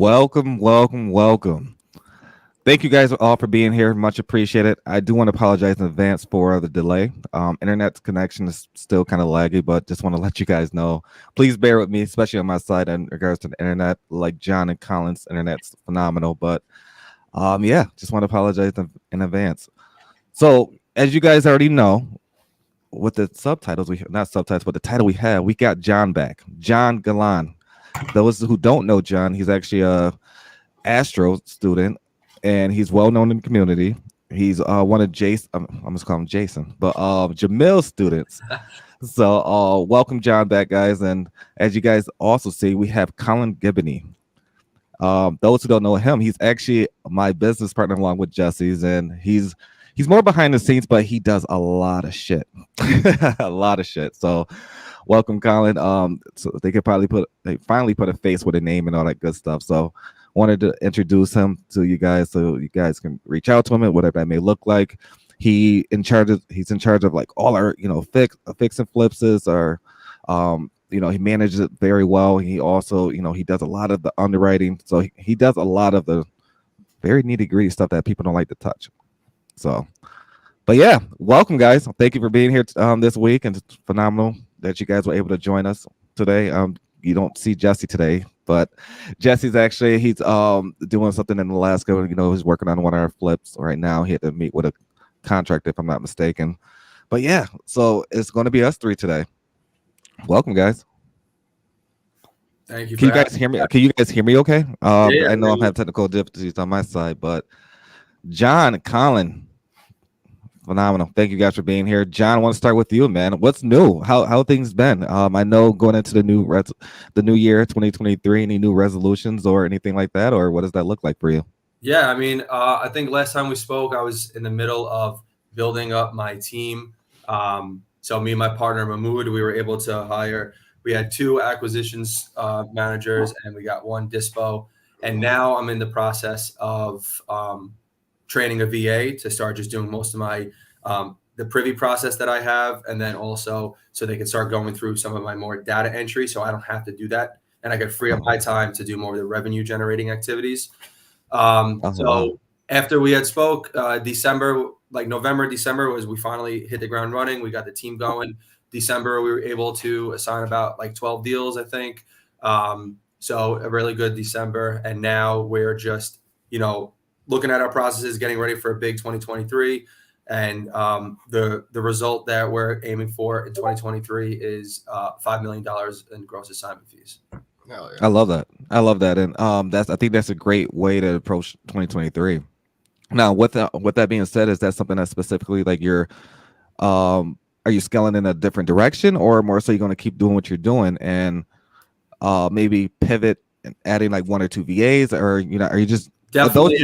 Welcome, welcome, welcome. Thank you guys all for being here. Much appreciated. I do want to apologize in advance for the delay. Internet connection is still kind of laggy, but just want to let you guys know. Please bear with me, especially on my side in regards to the internet. Like John and Colin's internet's phenomenal, but yeah, just want to apologize in advance. So, as you guys already know, with the subtitles, we not subtitles, but the title we have, we got John back. John Galan. Those who don't know John, he's actually a Astro student, and he's well known in the community. He's one of Jason. I'm just call him Jason, but Jamil's students. So welcome John back, guys. And as you guys also see, we have Colin Gibboney. Those who don't know him, he's actually my business partner along with Jesse's, and he's more behind the scenes, but he does a lot of shit, a lot of shit. So welcome, Colin. So they finally put a face with a name and all that good stuff. So wanted to introduce him to you guys so you guys can reach out to him and whatever that may look like. He's in charge of like all our fix and flipses or he manages it very well. He also he does a lot of the underwriting, so he does a lot of the very nitty gritty stuff that people don't like to touch. So, but yeah, welcome guys. Thank you for being here this week, and it's phenomenal that you guys were able to join us today. You don't see Jesse today, but Jesse's actually he's doing something in Alaska. He's working on one of our flips right now. He had to meet with a contractor, if I'm not mistaken. But yeah, so it's going to be us three today. Welcome, guys. Thank you. Can you guys hear me? Can you guys hear me? Okay. Yeah, I know I'm having technical difficulties on my side, but John, Colin, phenomenal. Thank you guys for being here. John, I want to start with you, man. What's new? How things been? I know going into the new year, 2023. Any new resolutions or anything like that, or what does that look like for you? Yeah, I mean, I think last time we spoke, I was in the middle of building up my team. So me and my partner Mahmoud, we were able to hire. We had 2 acquisitions managers, and we got 1 dispo. And now I'm in the process of training a VA to start just doing most of my the privy process that I have, and then also so they can start going through some of my more data entry, so I don't have to do that, and I could free up my time to do more of the revenue generating activities. So after we had spoke, December, like November, December was we finally hit the ground running. We got the team going. December, we were able to assign about like 12 deals, I think. So a really good December, and now we're just looking at our processes, getting ready for a big 2023. And the result that we're aiming for in 2023 is $5 million in gross assignment fees. Yeah. I love that. And I think that's a great way to approach 2023. Now, with that being said, is that something that specifically like you're are you scaling in a different direction, or more so you're going to keep doing what you're doing and maybe pivot and adding like 1 or 2 VAs, or are you just Definitely.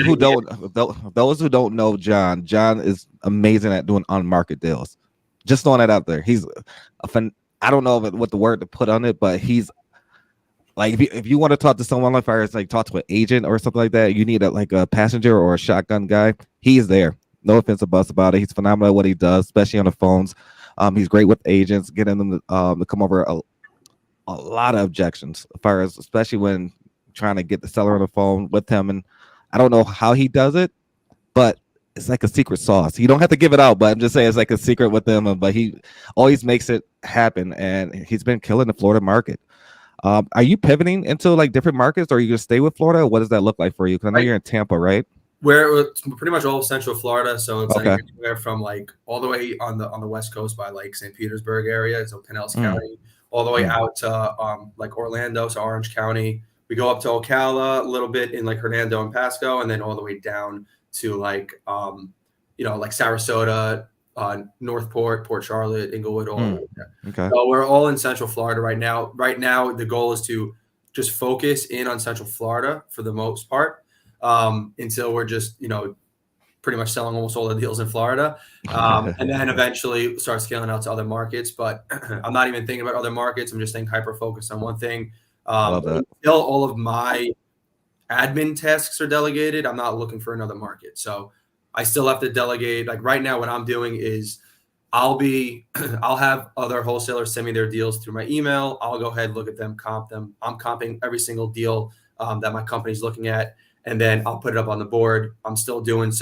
Those who don't know John is amazing at doing on-market deals. Just throwing that out there. He's I don't know what the word to put on it, but he's like if you want to talk to someone like talk to an agent or something like that, you need a passenger or a shotgun guy. He's there. No offense about it. He's phenomenal at what he does, especially on the phones. He's great with agents, getting them to come over a lot of objections, as far as especially when trying to get the seller on the phone with him. And I don't know how he does it, but it's like a secret sauce. You don't have to give it out, but I'm just saying it's like a secret with him. But he always makes it happen, and he's been killing the Florida market. Are you pivoting into like different markets, or are you gonna stay with Florida? What does that look like for you? Because I know you're in Tampa, right? We're pretty much all Central Florida, so it's like anywhere from like all the way on the West Coast by like St. Petersburg area, so Pinellas County, all the way out to like Orlando, so Orange County. We go up to Ocala, a little bit in like Hernando and Pasco, and then all the way down to like like Sarasota, Northport, Port Charlotte, Inglewood, all over there. Okay. So we're all in Central Florida right now. Right now, the goal is to just focus in on Central Florida for the most part, until we're just pretty much selling almost all the deals in Florida, and then eventually start scaling out to other markets. But I'm not even thinking about other markets. I'm just staying hyper focused on one thing. Love that. Still, all of my admin tasks are delegated. I'm not looking for another market, so I still have to delegate. Like right now, what I'm doing is I'll have other wholesalers send me their deals through my email. I'll go ahead, look at them, comp them. I'm comping every single deal that my company's looking at, and then I'll put it up on the board. I'm still doing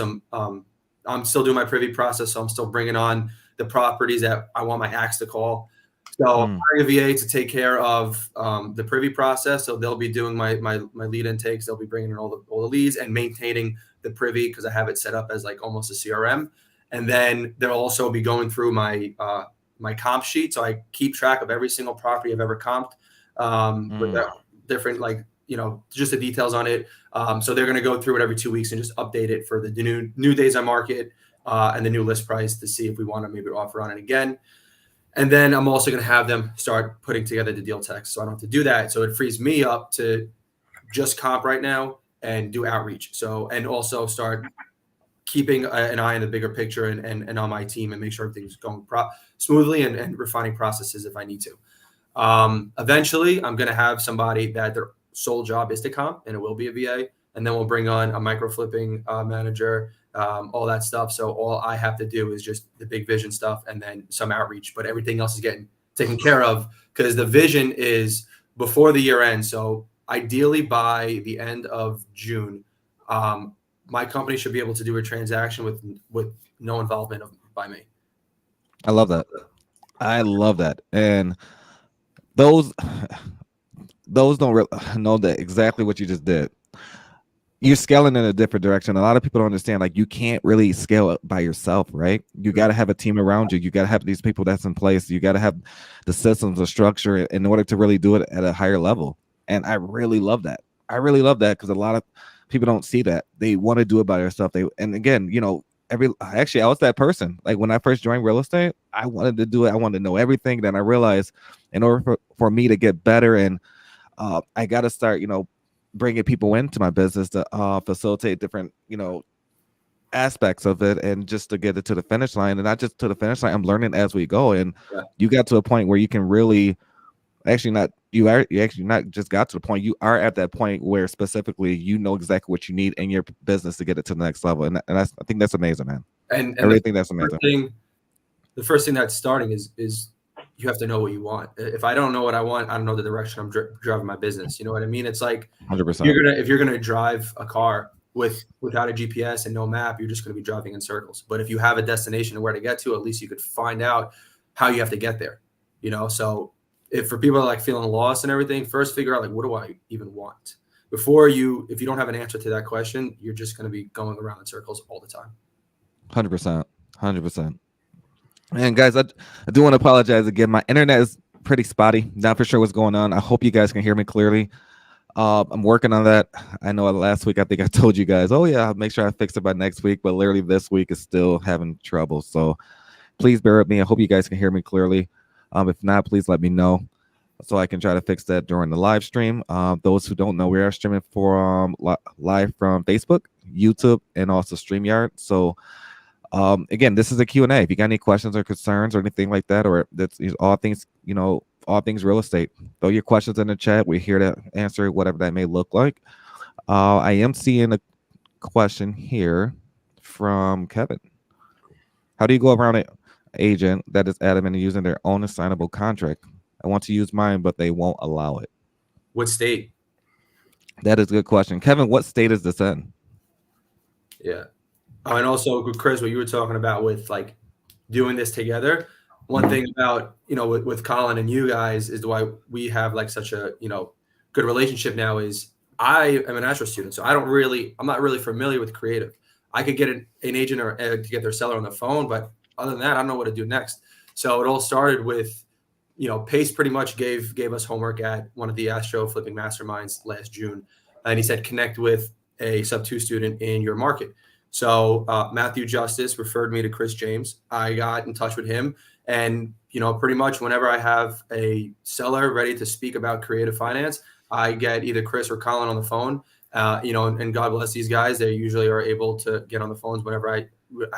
I'm still doing my privy process, so I'm still bringing on the properties that I want my acts to call. So I'm hiring a VA to take care of the privy process. So they'll be doing my lead intakes. They'll be bringing in all the leads and maintaining the privy, because I have it set up as like almost a CRM. And then they'll also be going through my my comp sheet. So I keep track of every single property I've ever comped with different, like, just the details on it. So they're going to go through it every 2 weeks and just update it for the new days on market and the new list price to see if we want to maybe offer on it again. And then I'm also going to have them start putting together the deal text, so I don't have to do that. So it frees me up to just comp right now and do outreach. So, and also start keeping an eye on the bigger picture and on my team, and make sure everything's going smoothly, and refining processes if I need to. Eventually, I'm going to have somebody that their sole job is to comp, and it will be a VA. And then we'll bring on a micro flipping manager, all that stuff. So all I have to do is just the big vision stuff and then some outreach, but everything else is getting taken care of, because the vision is before the year end. So ideally by the end of June, my company should be able to do a transaction with no involvement by me. I love that. I love that. And those don't know that exactly what you just did. You're scaling in a different direction. A lot of people don't understand, like, you can't really scale it by yourself, right? You got to have a team around you. You got to have these people that's in place. You got to have the systems, the structure in order to really do it at a higher level. And I really love that. I really love that, because a lot of people don't see that. They want to do it by themselves. And again, actually, I was that person. Like, when I first joined real estate, I wanted to do it. I wanted to know everything. Then I realized, in order for me to get better, and I got to start, bringing people into my business to facilitate different, aspects of it, and just to get it to the finish line. And not just to the finish line, I'm learning as we go. And you got to a point where you can really you actually not just got to the point, you are at that point where specifically exactly what you need in your business to get it to the next level. And I think that's amazing, man. And I really think that's amazing. The first thing that's starting is you have to know what you want. If I don't know what I want, I don't know the direction I'm driving my business. You know what I mean? It's like 100%. If you're gonna drive a car without a GPS and no map, you're just gonna be driving in circles. But if you have a destination and where to get to, at least you could find out how you have to get there. So if for people like feeling lost and everything, first figure out, like, what do I even want? If you don't have an answer to that question, you're just gonna be going around in circles all the time. 100%. And guys, I do want to apologize again. My internet is pretty spotty. Not for sure what's going on. I hope you guys can hear me clearly. I'm working on that. I know last week I think I told you guys, oh yeah, I'll make sure I fix it by next week. But literally this week is still having trouble. So please bear with me. I hope you guys can hear me clearly. If not, please let me know so I can try to fix that during the live stream. Those who don't know, we are streaming for live from Facebook, YouTube, and also StreamYard. So again, this is a Q&A. If you got any questions or concerns or anything like that, or that's all things real estate, throw your questions in the chat. We're here to answer whatever that may look like. I am seeing a question here from Kevin. How do you go around an agent that is adamant in using their own assignable contract? I want to use mine, but they won't allow it. What state? That is a good question. Kevin, what state is this in? Yeah. And also, Chris, what you were talking about with like doing this together. One thing about, with Colin and you guys is why we have like such a, good relationship now is I am an Astro student. So I'm not really familiar with creative. I could get an agent or to get their seller on the phone, but other than that, I don't know what to do next. So it all started with, Pace pretty much gave us homework at one of the Astro flipping masterminds last June. And he said, connect with a sub-2 student in your market. So Matthew Justice referred me to Chris James. I got in touch with him, and pretty much whenever I have a seller ready to speak about creative finance, I get either Chris or Colin on the phone. And God bless these guys; they usually are able to get on the phones whenever I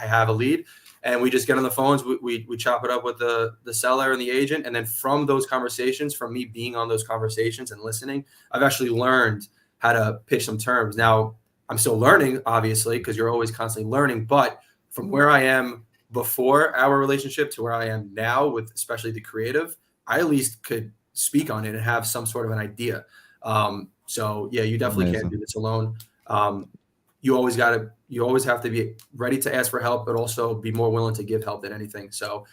have a lead, and we just get on the phones. We chop it up with the seller and the agent, and then from those conversations, from me being on those conversations and listening, I've actually learned how to pitch some terms. Now, I'm still learning, obviously, because you're always constantly learning. But from where I am before our relationship to where I am now, with especially the creative, I at least could speak on it and have some sort of an idea. So yeah, you definitely can't do Amazing. this alone. You always have to be ready to ask for help, but also be more willing to give help than anything. So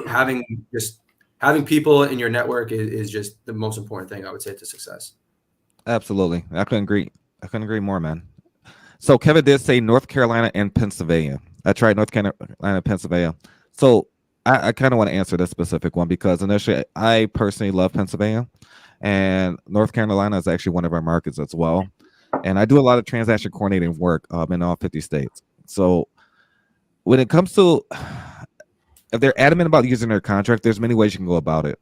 having having people in your network is just the most important thing, I would say, to success. Absolutely. I couldn't agree more, man. So Kevin did say North Carolina and Pennsylvania. I tried North Carolina and Pennsylvania. So I kind of want to answer this specific one because initially I personally love Pennsylvania, and North Carolina is actually one of our markets as well. And I do a lot of transaction coordinating work in all 50 states. So when it comes to if they're adamant about using their contract, there's many ways you can go about it.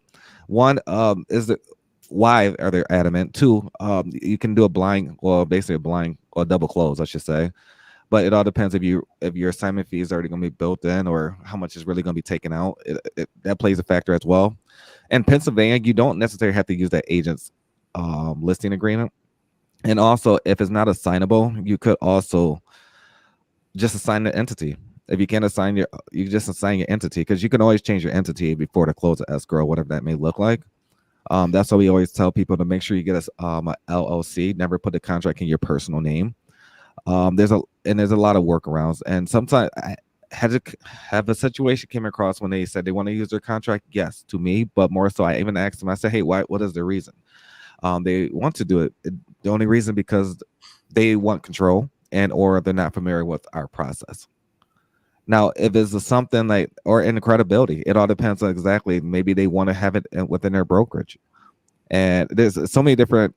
One is that why are they adamant? Two, you can do a blind, well, basically a blind or double close, I should say. But it all depends if your assignment fee is already going to be built in or how much is really going to be taken out. That plays a factor as well. In Pennsylvania, you don't necessarily have to use that agent's listing agreement. And also, if it's not assignable, you could also just assign the entity. If you can't assign you just assign your entity because you can always change your entity before the close of escrow, whatever that may look like. That's why we always tell people to make sure you get a LLC. Never put the contract in your personal name. There's a lot of workarounds, and sometimes I had to have a situation came across when they said they want to use their contract. Yes, to me, but more so, I even asked them. I said, "Hey, why? What is the reason?" They want to do it. The only reason because they want control and or they're not familiar with our process. Now, if it's something like or in credibility, it all depends on exactly. Maybe they want to have it within their brokerage, and there's so many different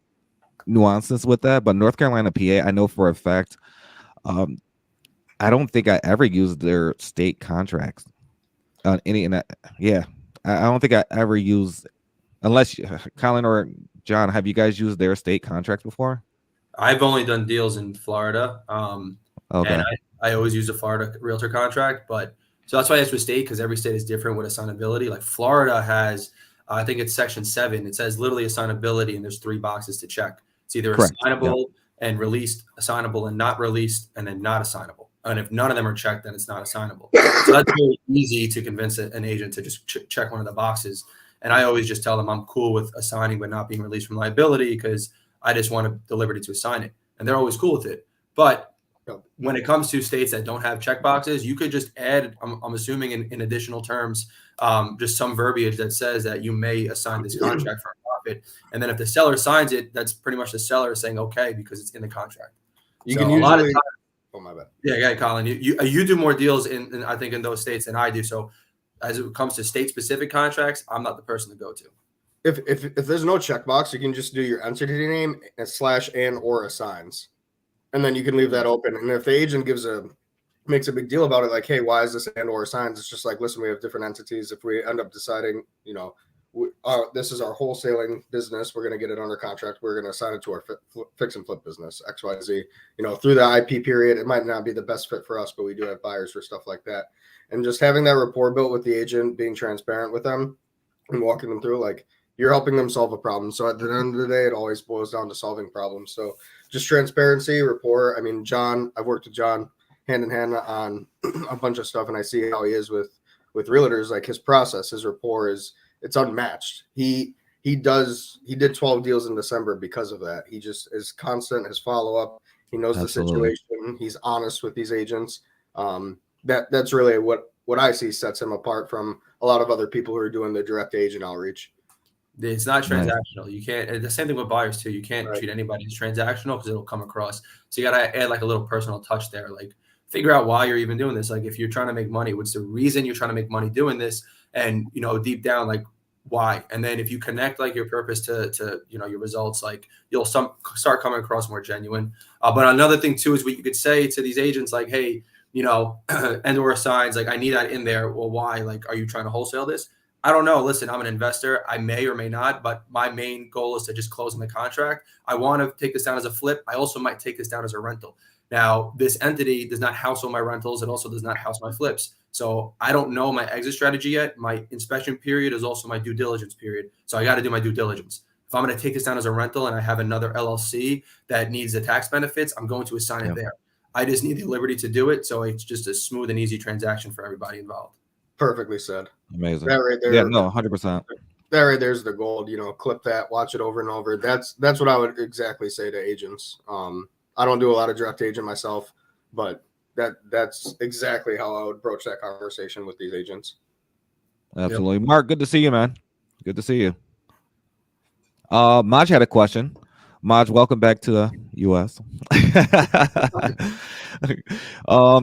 nuances with that. But North Carolina, PA, I know for a fact. Um, I don't think I ever used their state contracts on any. And yeah, I don't think I ever used unless Colin or John. Have you guys used their state contracts before? I've only done deals in Florida, and Okay, I always use a Florida realtor contract. But so that's why I asked with state because every state is different with assignability. Like Florida has, I think it's section 7. It says literally assignability, and there's 3 boxes to check. It's either correct. Yep, assignable and released, assignable and not released, and then not assignable. And if none of them are checked, then it's not assignable. So that's really easy to convince an agent to just check one of the boxes. And I always just tell them I'm cool with assigning but not being released from liability because I just want the liberty to assign it. And they're always cool with it. But when it comes to states that don't have check boxes, you could just add, I'm assuming in additional terms, just some verbiage that says that you may assign this contract for a profit. And then if the seller signs it, that's pretty much the seller saying, okay, because it's in the contract. You So can a lot of usually. times, Oh my bad. yeah, Colin, you do more deals in I think in those states than I do. So as it comes to state specific contracts, I'm not the person to go to. If there's no checkbox, you can just do your entity name / and or assigns, and then you can leave that open. And if the agent makes a big deal about it, like, hey, why is this and or assigns? It's just like, listen, we have different entities. If we end up deciding, this is our wholesaling business, we're going to get it under contract. We're going to assign it to our fix and flip business, XYZ. Through the IP period, it might not be the best fit for us, but we do have buyers for stuff like that. And just having that rapport built with the agent, being transparent with them and walking them through, like, you're helping them solve a problem. So at the end of the day, it always boils down to solving problems. So just transparency, rapport. I mean, I've worked with John hand in hand on a bunch of stuff, and I see how he is with realtors. Like, his process, his rapport it's unmatched. He did 12 deals in December because of that. He just is constant, his follow-up. He knows absolutely. the situation. He's honest with these agents. That's really what I see sets him apart from a lot of other people who are doing the direct agent outreach. It's not Nice. transactional. You can't. And the same thing with buyers too. You can't Right. treat anybody as transactional because it'll come across. So you gotta add like a little personal touch there. Like figure out why you're even doing this. Like if you're trying to make money, what's the reason you're trying to make money doing this? And deep down, like why? And then if you connect like your purpose to your results, like you'll start coming across more genuine. But another thing too is what you could say to these agents, like, hey, and or signs, like I need that in there. Well, why? Like, are you trying to wholesale this? I don't know. Listen, I'm an investor. I may or may not, but my main goal is to just close on the contract. I want to take this down as a flip. I also might take this down as a rental. Now, this entity does not house all my rentals. It also does not house my flips. So I don't know my exit strategy yet. My inspection period is also my due diligence period. So I got to do my due diligence. If I'm going to take this down as a rental and I have another LLC that needs the tax benefits, I'm going to assign it there. I just need the liberty to do it. So it's just a smooth and easy transaction for everybody involved. Perfectly said. Amazing. That right there. Yeah, no, 100%. there's the gold. Clip that, watch it over and over. That's what I would exactly say to agents. I don't do a lot of direct agent myself, but that's exactly how I would broach that conversation with these agents. Absolutely. Yep. Mark, good to see you, man. Good to see you. Maj had a question. Maj, welcome back to the U.S.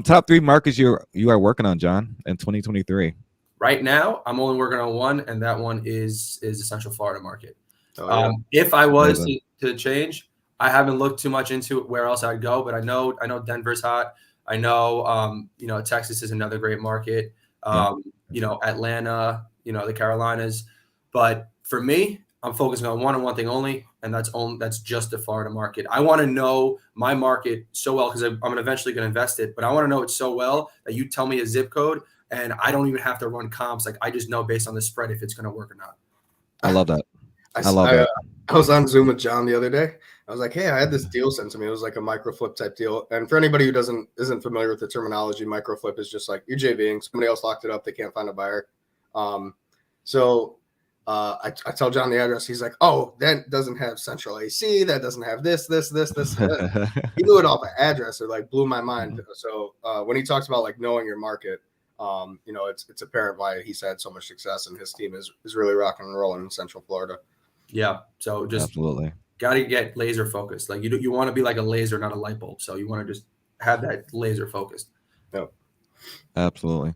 Top 3 markets you are working on, John, in 2023. Right now, I'm only working on one, and that one is the Central Florida market. Oh, yeah. If I was to change, I haven't looked too much into where else I'd go, but I know Denver's hot. I know Texas is another great market. Atlanta, the Carolinas. But for me, I'm focusing on one thing only, and that's just the Florida market. I want to know my market so well because I'm eventually going to invest it, but I want to know it so well that you tell me a zip code and I don't even have to run comps. Like I just know based on the spread if it's going to work or not. I love that. I love that. I was on Zoom with John the other day. I was like, hey, I had this deal sent to me. It was like a microflip type deal. And for anybody who isn't familiar with the terminology, microflip is just like you're JVing. Somebody else locked it up. They can't find a buyer. So I tell John the address. He's like, oh, that doesn't have central AC. That doesn't have this. He knew it off an address. It like blew my mind. So when he talks about like knowing your market, it's apparent why he's had so much success and his team is really rocking and rolling in Central Florida. Yeah. So just absolutely got to get laser focused. Like you want to be like a laser, not a light bulb. So you want to just have that laser focused. Yep. Absolutely.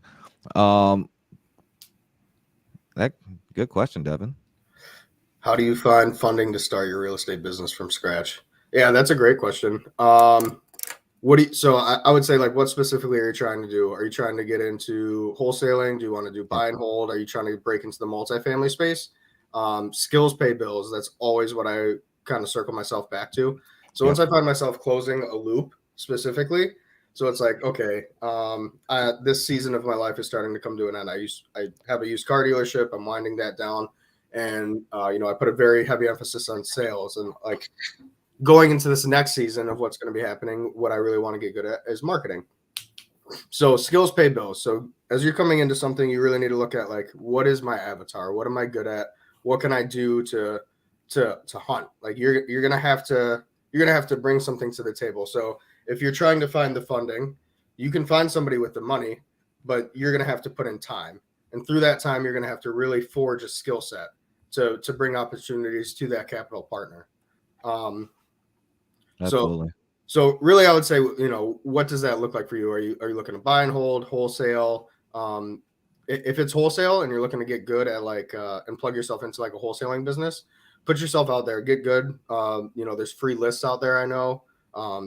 Good question, Devin. How do you find funding to start your real estate business from scratch? Yeah, that's a great question. So I would say, like, what specifically are you trying to do? Are you trying to get into wholesaling? Do you want to do buy and hold? Are you trying to break into the multifamily space? Skills pay bills. That's always what I kind of circle myself back to. So once I find myself closing a loop specifically, so it's like, okay, this season of my life is starting to come to an end. I have a used car dealership. I'm winding that down. And, I put a very heavy emphasis on sales and like going into this next season of what's going to be happening. What I really want to get good at is marketing. So skills pay bills. So as you're coming into something, you really need to look at like, what is my avatar? What am I good at? What can I do to hunt? Like you're going to have to bring something to the table. So if you're trying to find the funding, you can find somebody with the money, but you're going to have to put in time. And through that time, you're going to have to really forge a skill set to bring opportunities to that capital partner. Absolutely. So really, I would say, what does that look like for you? Are you looking to buy and hold, wholesale? If it's wholesale and you're looking to get good at like and plug yourself into like a wholesaling business, put yourself out there, get good. There's free lists out there. I know.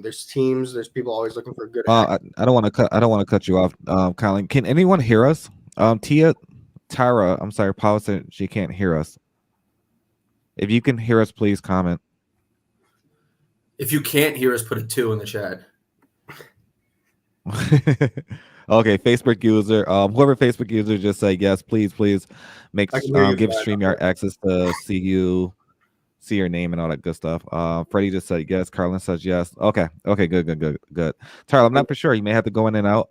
There's teams. There's people always looking for good. I don't want to cut you off, Colin. Can anyone hear us? Tara, I'm sorry, Paul said she can't hear us. If you can hear us, please comment. If you can't hear us, put a 2 in the chat. Okay, Facebook user, whoever Facebook user, just say yes, please make give StreamYard access to see your name and all that good stuff. Freddie just said yes. Carlin says yes. Okay, good. Tyler, I'm not for sure. You may have to go in and out.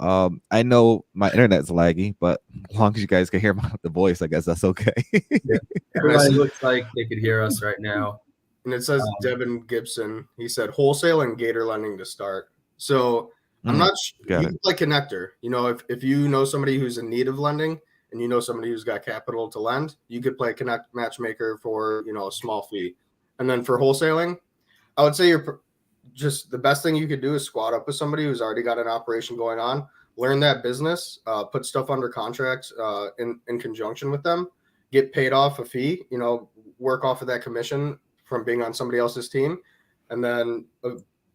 I know my internet's laggy, but as long as you guys can hear the voice, I guess that's okay. Yeah. Everybody looks like they could hear us right now. And it says Devin Gibson. He said wholesale and gator lending to start. So I'm not sure. You can play connector. If you know somebody who's in need of lending and you know somebody who's got capital to lend, you could play connect matchmaker for a small fee. And then for wholesaling, I would say the best thing you could do is squat up with somebody who's already got an operation going on, learn that business, put stuff under contract in conjunction with them, get paid off a fee, work off of that commission from being on somebody else's team, and then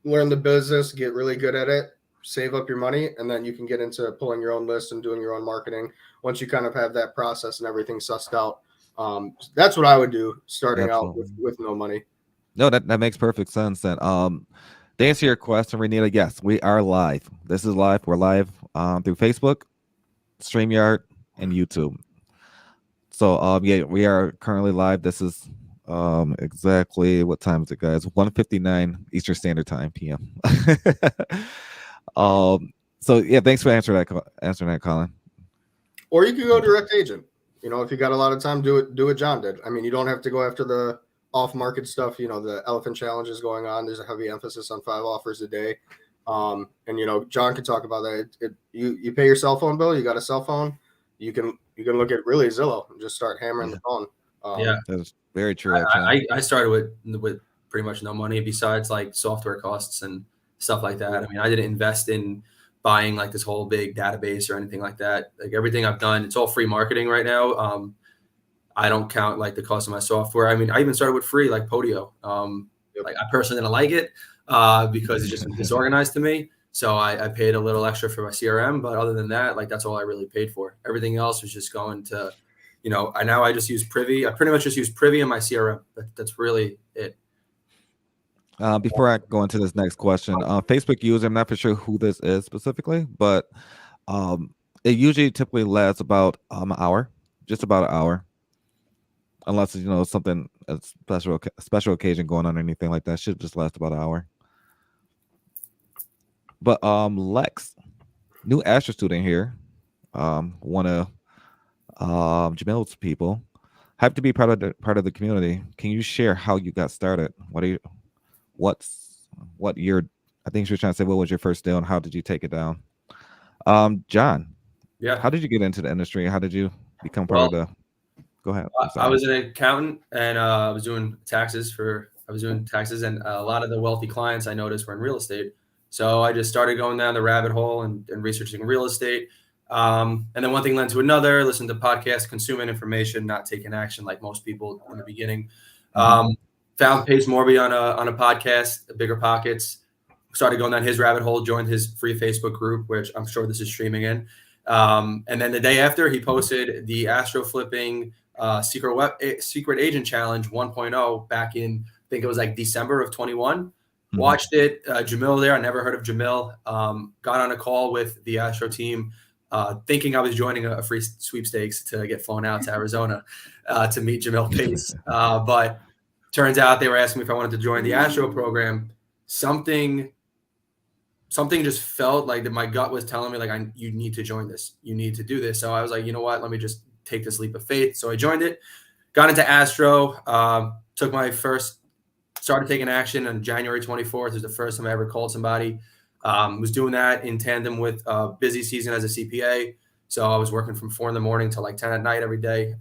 learn the business, get really good at it, save up your money, and then you can get into pulling your own list and doing your own marketing once you kind of have that process and everything sussed out. That's what I would do starting out with no money. No, that makes perfect sense. Then, to answer your question, Renita, yes, we are live. This is live. We're live through Facebook, StreamYard, and YouTube. So, we are currently live. This is exactly what time is it, guys? 1:59 Eastern Standard Time PM. So yeah, thanks for answering that, Colin. Or you can go direct agent. if you got a lot of time, do what John did. I mean, you don't have to go after the off-market stuff. The elephant challenge is going on. There's a heavy emphasis on 5 offers a day. And John can talk about that. You pay your cell phone bill, you got a cell phone, you can look at really Zillow and just start hammering the phone. That's very true. I started with pretty much no money besides like software costs and stuff like that. I mean, I didn't invest in buying like this whole big database or anything like that. Like everything I've done, it's all free marketing right now. I don't count like the cost of my software. I mean, I even started with free like Podio. Like I personally didn't like it because it's just disorganized to me. So I paid a little extra for my CRM, but other than that, like that's all I really paid for. Everything else was just going to, I just use Privy. I pretty much just use Privy in my CRM. That's really it. Before I go into this next question, Facebook user, I'm not for sure who this is specifically, but it usually typically lasts about an hour, just about an hour, unless something a special occasion going on or anything like that. Should just last about an hour. But Lex, new Astro student here, one of Jamil's people, hyped to be part of the community. Can you share how you got started? What year? I think she was trying to say, what was your first deal and how did you take it down? John, how did you get into the industry? How did you become part of the? Go ahead. I was an accountant and I was doing taxes, and a lot of the wealthy clients I noticed were in real estate. So I just started going down the rabbit hole and researching real estate. And then one thing led to another, listened to podcasts, consuming information, not taking action like most people in the beginning. Found Pace Morby on a podcast, Bigger Pockets, started going down his rabbit hole, joined his free Facebook group, which I'm sure this is streaming in. And then the day after, he posted the Astro Flipping Secret Agent Challenge 1.0 back in, I think it was like December of 21. Watched it. Jamil there. I never heard of Jamil. Got on a call with the Astro team, thinking I was joining a free sweepstakes to get flown out to Arizona to meet Jamil Pace. But turns out they were asking me if I wanted to join the Astro program. Something just felt like that my gut was telling me, like, you need to join this. You need to do this. So I was like, you know what? Let me just take this leap of faith. So I joined it, got into Astro, started taking action on January 24th. It was the first time I ever called somebody. Was doing that in tandem with a busy season as a CPA. So I was working from 4 a.m. till like 10 at night every day,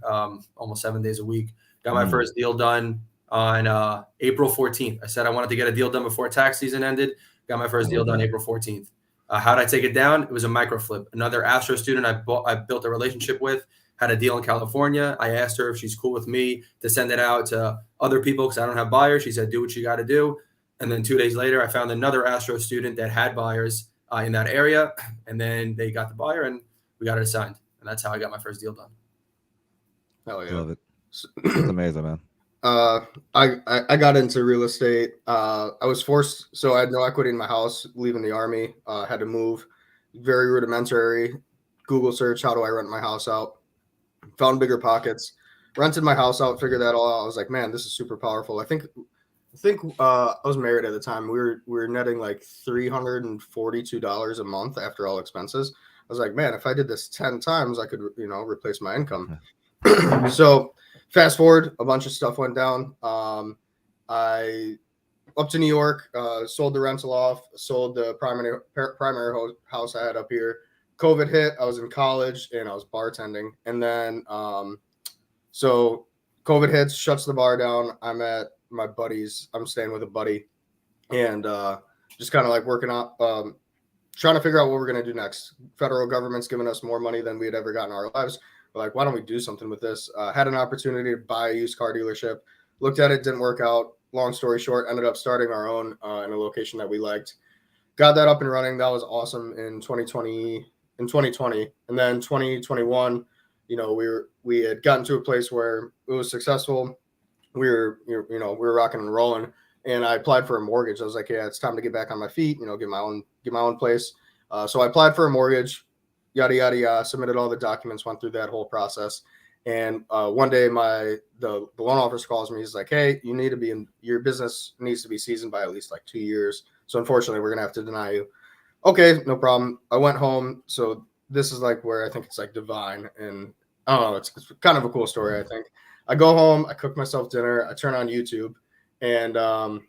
almost 7 days a week. Got my first deal done on April 14th. I said I wanted to get a deal done before tax season ended. Got my first deal done April 14th. How did I take it down? It was a micro flip. Another Astro student I built a relationship with had a deal in California. I asked her if she's cool with me to send it out to other people because I don't have buyers. She said, do what you got to do. And then 2 days later, I found another Astro student that had buyers in that area. And then they got the buyer and we got it signed. And that's how I got my first deal done. Hell yeah. Love it. It's amazing, man. I got into real estate. I was forced, so I had no equity in my house, leaving the army, had to move. Very rudimentary. Google search, how do I rent my house out? Found Bigger Pockets, rented my house out, figured that all out. I was like, man, this is super powerful. I think I was married at the time. We were netting like $342 a month after all expenses. I was like, man, if I did this 10 times, I could, replace my income. So fast forward, a bunch of stuff went down. I up to New York, sold the rental off, sold the primary house I had up here. COVID hit. I was in college and I was bartending. And then, so COVID hits, shuts the bar down. I'm at my buddy's. I'm staying with a buddy and just kind of like working out, trying to figure out what we're going to do next. Federal government's giving us more money than we had ever gotten in our lives. We're like, why don't we do something with this? Had an opportunity to buy a used car dealership. Looked at it, didn't work out. Long story short, ended up starting our own in a location that we liked. Got that up and running. That was awesome in 2020. And then 2021, we had gotten to a place where it was successful. We were rocking and rolling. And I applied for a mortgage. I was like, yeah, it's time to get back on my feet. Get my own place. So I applied for a mortgage. Yada yada yada. Submitted all the documents. Went through that whole process. And one day, the loan officer calls me. He's like, hey, your business needs to be seasoned by at least like 2 years. So unfortunately, we're gonna have to deny you. Okay, no problem. I went home. So this is like where I think it's like divine. And I don't know. It's kind of a cool story, I think. I go home, I cook myself dinner, I turn on YouTube, and I'm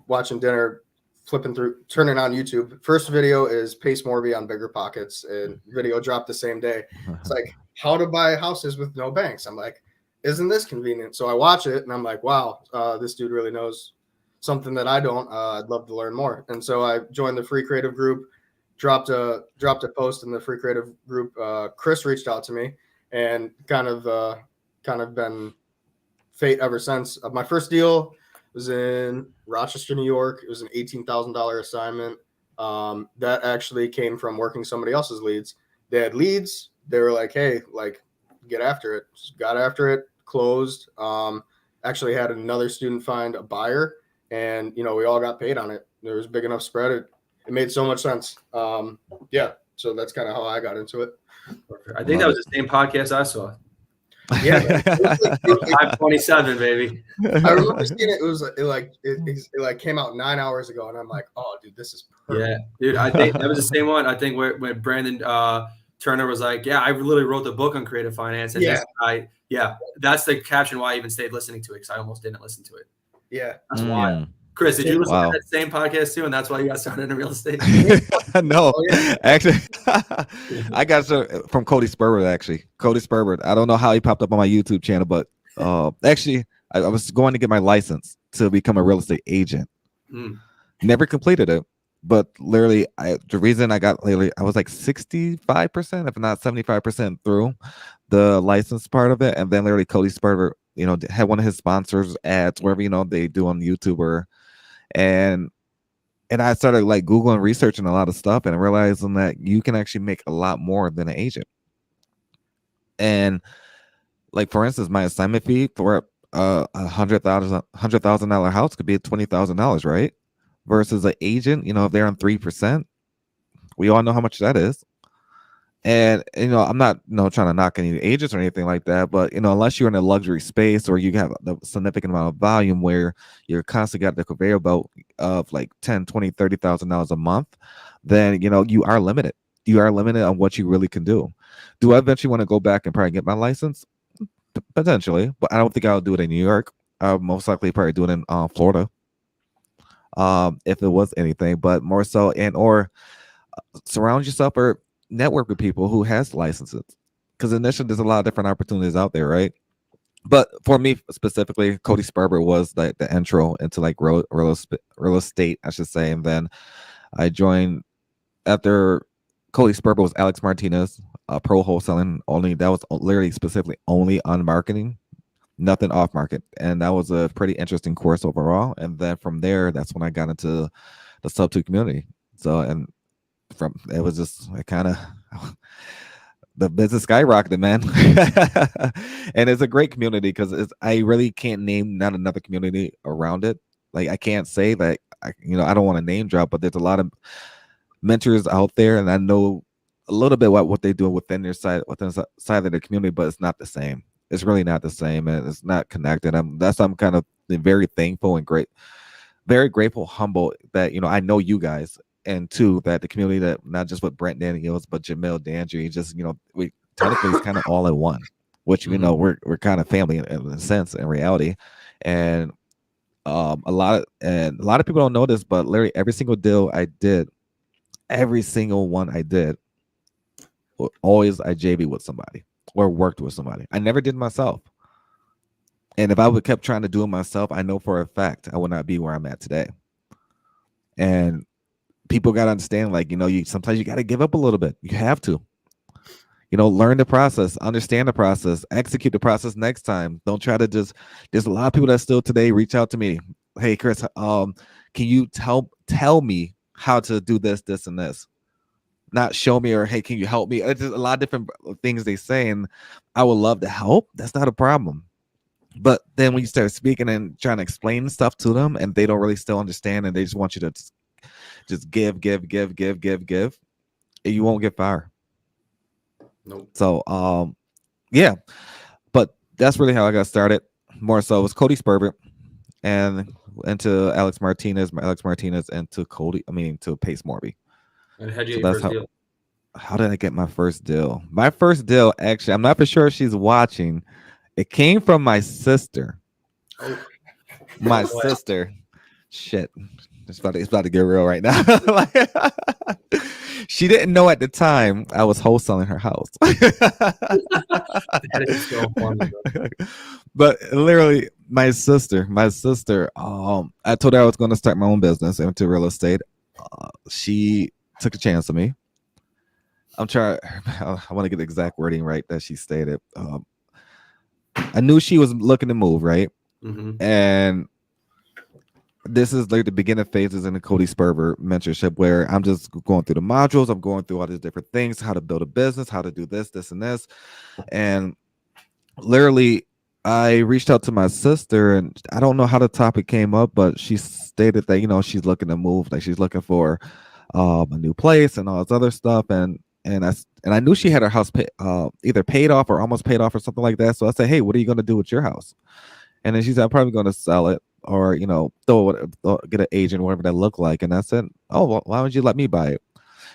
watching dinner, flipping through, turning on YouTube. First video is Pace Morby on Bigger Pockets, and video dropped the same day. It's like how to buy houses with no banks. I'm like, isn't this convenient? So I watch it, and I'm like, wow, this dude really knows something that I don't. I'd love to learn more. And so I joined the free creative group. Dropped a post in the free creative group. Chris reached out to me, and kind of been fate ever since. My first deal was in Rochester, New York. It was an $18,000 assignment. That actually came from working somebody else's leads. They had leads. They were like, hey, like, get after it. Just got after it, closed. Actually had another student find a buyer, and we all got paid on it. There was a big enough spread. It made so much sense. Yeah, so that's kind of how I got into it. I think that was the same podcast I saw. Yeah, 527, baby. I remember seeing it. It came out 9 hours ago, and I'm like, oh, dude, this is perfect. Yeah, dude. I think that was the same one. I think when Brandon Turner was like, yeah, I literally wrote the book on creative finance, and that's the caption why I even stayed listening to it, because I almost didn't listen to it. Yeah, that's why. Chris, did you listen to that same podcast too, and that's why you got started in real estate? No, actually, I got from Cody Spurbert. Actually, Cody Spurbert. I don't know how he popped up on my YouTube channel, but actually, I was going to get my license to become a real estate agent. Never completed it, but literally, the reason I was like 65%, if not 75% through the license part of it, and then literally Cody Spurbert, had one of his sponsors ads, wherever they do on YouTube and I started like Googling, researching a lot of stuff, and realizing that you can actually make a lot more than an agent. And like, for instance, my assignment fee for $100,000 house could be $20,000, right? Versus an agent, if they're on 3%, we all know how much that is. And I'm not trying to knock any agents or anything like that, but unless you're in a luxury space or you have a significant amount of volume where you're constantly got the conveyor belt of like $10,000, $20,000, $30,000 a month, then you are limited. You are limited on what you really can do. Do I eventually want to go back and probably get my license? Potentially, but I don't think I'll do it in New York. I'll most likely probably do it in Florida, if it was anything. But more so, or surround yourself or network with people who has licenses, because initially there's a lot of different opportunities out there, right? But for me specifically, Cody Spurbert was like the intro into like real estate, I should say. And then I joined after Cody Spurbert was Alex Martinez, pro wholesaling only. That was literally specifically only on marketing, nothing off market, and that was a pretty interesting course overall. And then from there, that's when I got into the sub-2 community. So it was just kind of the business skyrocketed, man. And it's a great community because I really can't name not another community around it. Like, I can't say that I don't want to name drop, but there's a lot of mentors out there, and I know a little bit about what they do within the side of the community, but it's not the same. It's really not the same, and it's not connected. I'm kind of very thankful and very grateful, humble that I know you guys. And two, that the community, that not just with Brent Daniels, but Jamil Dandry, just we technically is kind of all in one, which we're kind of family in a sense, in reality. And a lot of people don't know this, but literally every single deal I did, every single one I did, always I JV with somebody or worked with somebody. I never did myself. And if I would kept trying to do it myself, I know for a fact I would not be where I'm at today. And people got to understand, like, sometimes you got to give up a little bit. You have to, learn the process, understand the process, execute the process next time. Don't try to there's a lot of people that still today reach out to me. Hey, Chris, can you tell me how to do this, and this? Not show me, or, hey, can you help me? It's just a lot of different things they say, and I would love to help. That's not a problem. But then when you start speaking and trying to explain stuff to them, and they don't really still understand, and they just want you to just give, and you won't get fired. Nope. So, yeah, but that's really how I got started. More so, it was Cody Spurbert, and into Alex Martinez, into to Pace Morby. And how'd you get your first deal? how did I get my first deal? My first deal, actually, I'm not for sure if she's watching. It came from my sister. Oh, My Boy. sister. Shit. It's about to get real right now. Like, she didn't know at the time I was wholesaling her house. That is so funny. Bro. But literally, my sister, I told her I was going to start my own business into real estate. She took a chance on me. I'm trying. I want to get the exact wording right that she stated. I knew she was looking to move, right? Mhm. And this is like the beginning phases in the Cody Sperber mentorship, where I'm just going through the modules. I'm going through all these different things, how to build a business, how to do this, and this. And literally, I reached out to my sister, and I don't know how the topic came up, but she stated that, she's looking to move, like she's looking for a new place and all this other stuff. And I knew she had her house either paid off or almost paid off or something like that. So I said, hey, what are you going to do with your house? And then she said, I'm probably going to sell it, or get an agent, whatever that looked like. And I said, oh, well, why would you let me buy it?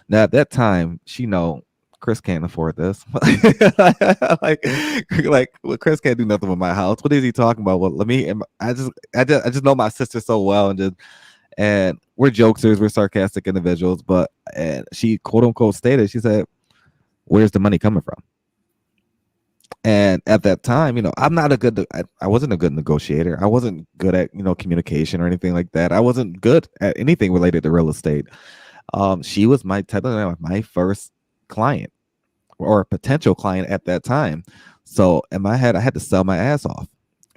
Now at that time, she know Chris can't afford this. like well, Chris can't do nothing with my house. What is he talking about? Well, I just know my sister so well, and we're jokesters, we're sarcastic individuals, but and she quote unquote stated, she said, where's the money coming from? And at that time, I wasn't a good negotiator. I wasn't good at, communication or anything like that. I wasn't good at anything related to real estate. She was technically my first client or a potential client at that time. So in my head, I had to sell my ass off.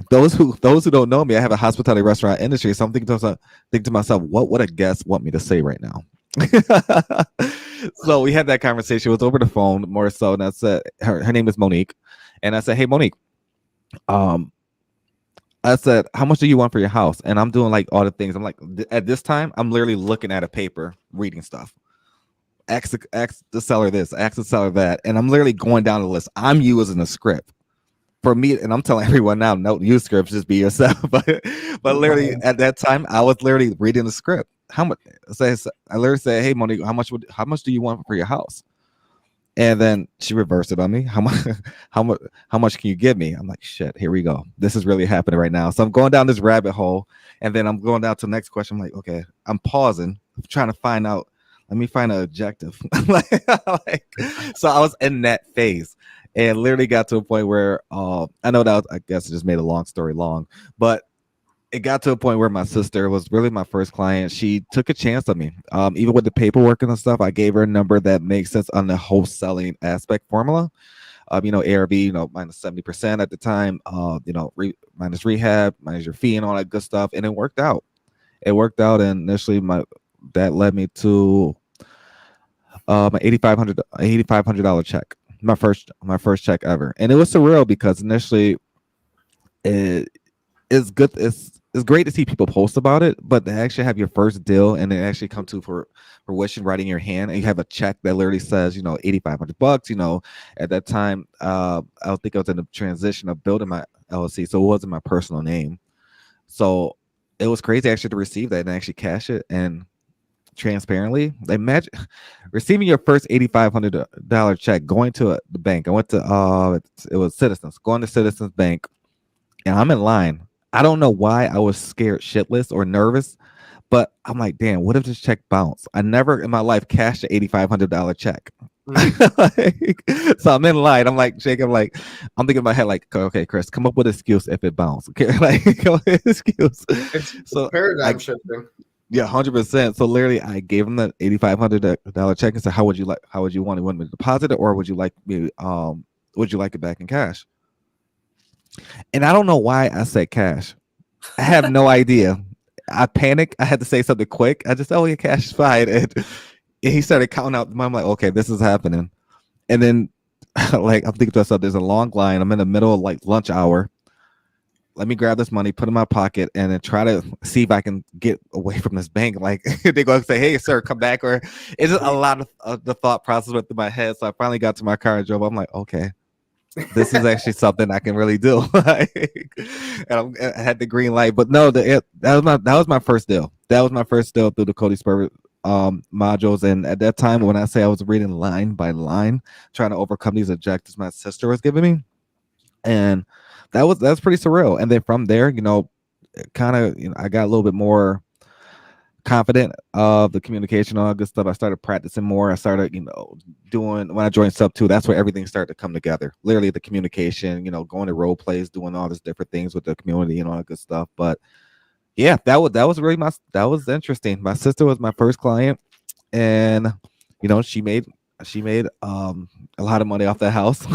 Those who don't know me, I have a hospitality restaurant industry. So I'm thinking to myself, what would a guest want me to say right now? So we had that conversation. It was over the phone more so. And I said, her name is Monique. And I said, hey, Monique, I said, how much do you want for your house? And I'm doing like all the things. I'm like, at this time, I'm literally looking at a paper, reading stuff. Ask the seller this, ask the seller that. And I'm literally going down the list. I'm using a script. For me, and I'm telling everyone now, no use scripts, just be yourself. but literally at that time, I was literally reading the script. How much? I literally said, hey, Monique, how much do you want for your house? And then she reversed it on me. How much can you give me? I'm like, shit, here we go. This is really happening right now. So I'm going down this rabbit hole, and then I'm going down to the next question. I'm like, okay, I'm pausing, I'm trying to find out. Let me find an objective. So I was in that phase, and literally got to a point where I know that I guess it just made a long story long, but it got to a point where my sister was really my first client. She took a chance on me. Even with the paperwork and stuff, I gave her a number that makes sense on the wholesaling aspect formula. ARV, minus 70% at the time, minus rehab, minus your fee and all that good stuff. And it worked out. And initially that led me to my $8,500 check. My first check ever. And it was surreal because initially it's good. It's great to see people post about it, but to actually have your first deal and then actually come to fruition right in your hand, and you have a check that literally says, $8,500. At that time, I don't think I was in the transition of building my LLC, so it wasn't my personal name. So it was crazy actually to receive that and actually cash it. And transparently, imagine receiving your first $8,500 check, going to the bank. I went to it was Citizens, going to Citizens Bank, and I'm in line. I don't know why I was scared shitless or nervous, but I'm like, damn, what if this check bounced? I never in my life cashed an $8,500 check. So I'm in line. I'm like, Jake, I'm thinking in my head, like, okay, Chris, come up with an excuse if it bounced. Okay, come up with an excuse. It's paradigm shifting. Yeah, 100%. So literally, I gave him the $8,500 check and said, "How would you want it? Want me to deposit it, or would you like it back in cash?" And I don't know why I said cash. I have no idea. I panicked. I had to say something quick. I just, yeah, cash is fine. And he started counting out the money. I'm like, okay, this is happening. And then, like, I'm thinking to myself, there's a long line. I'm in the middle of like lunch hour. Let me grab this money, put it in my pocket, and then try to see if I can get away from this bank. Like, they go and say, hey, sir, come back. Or it's just a lot of the thought process went through my head. So I finally got to my car and drove. I'm like, okay, this is actually something I can really do. And I had the green light. But no, that was my first deal. That was my first deal through the Cody Sperber modules, and at that time, when I say I was reading line by line, trying to overcome these objectives my sister was giving me, and that's pretty surreal. And then from there, kind of, I got a little bit more confident of the communication, all that good stuff. I started practicing more. I started, doing, when I joined Sub 2, that's where everything started to come together. Literally the communication, going to role plays, doing all these different things with the community and all that good stuff. But yeah, that was really that was interesting. My sister was my first client, and she made a lot of money off the house.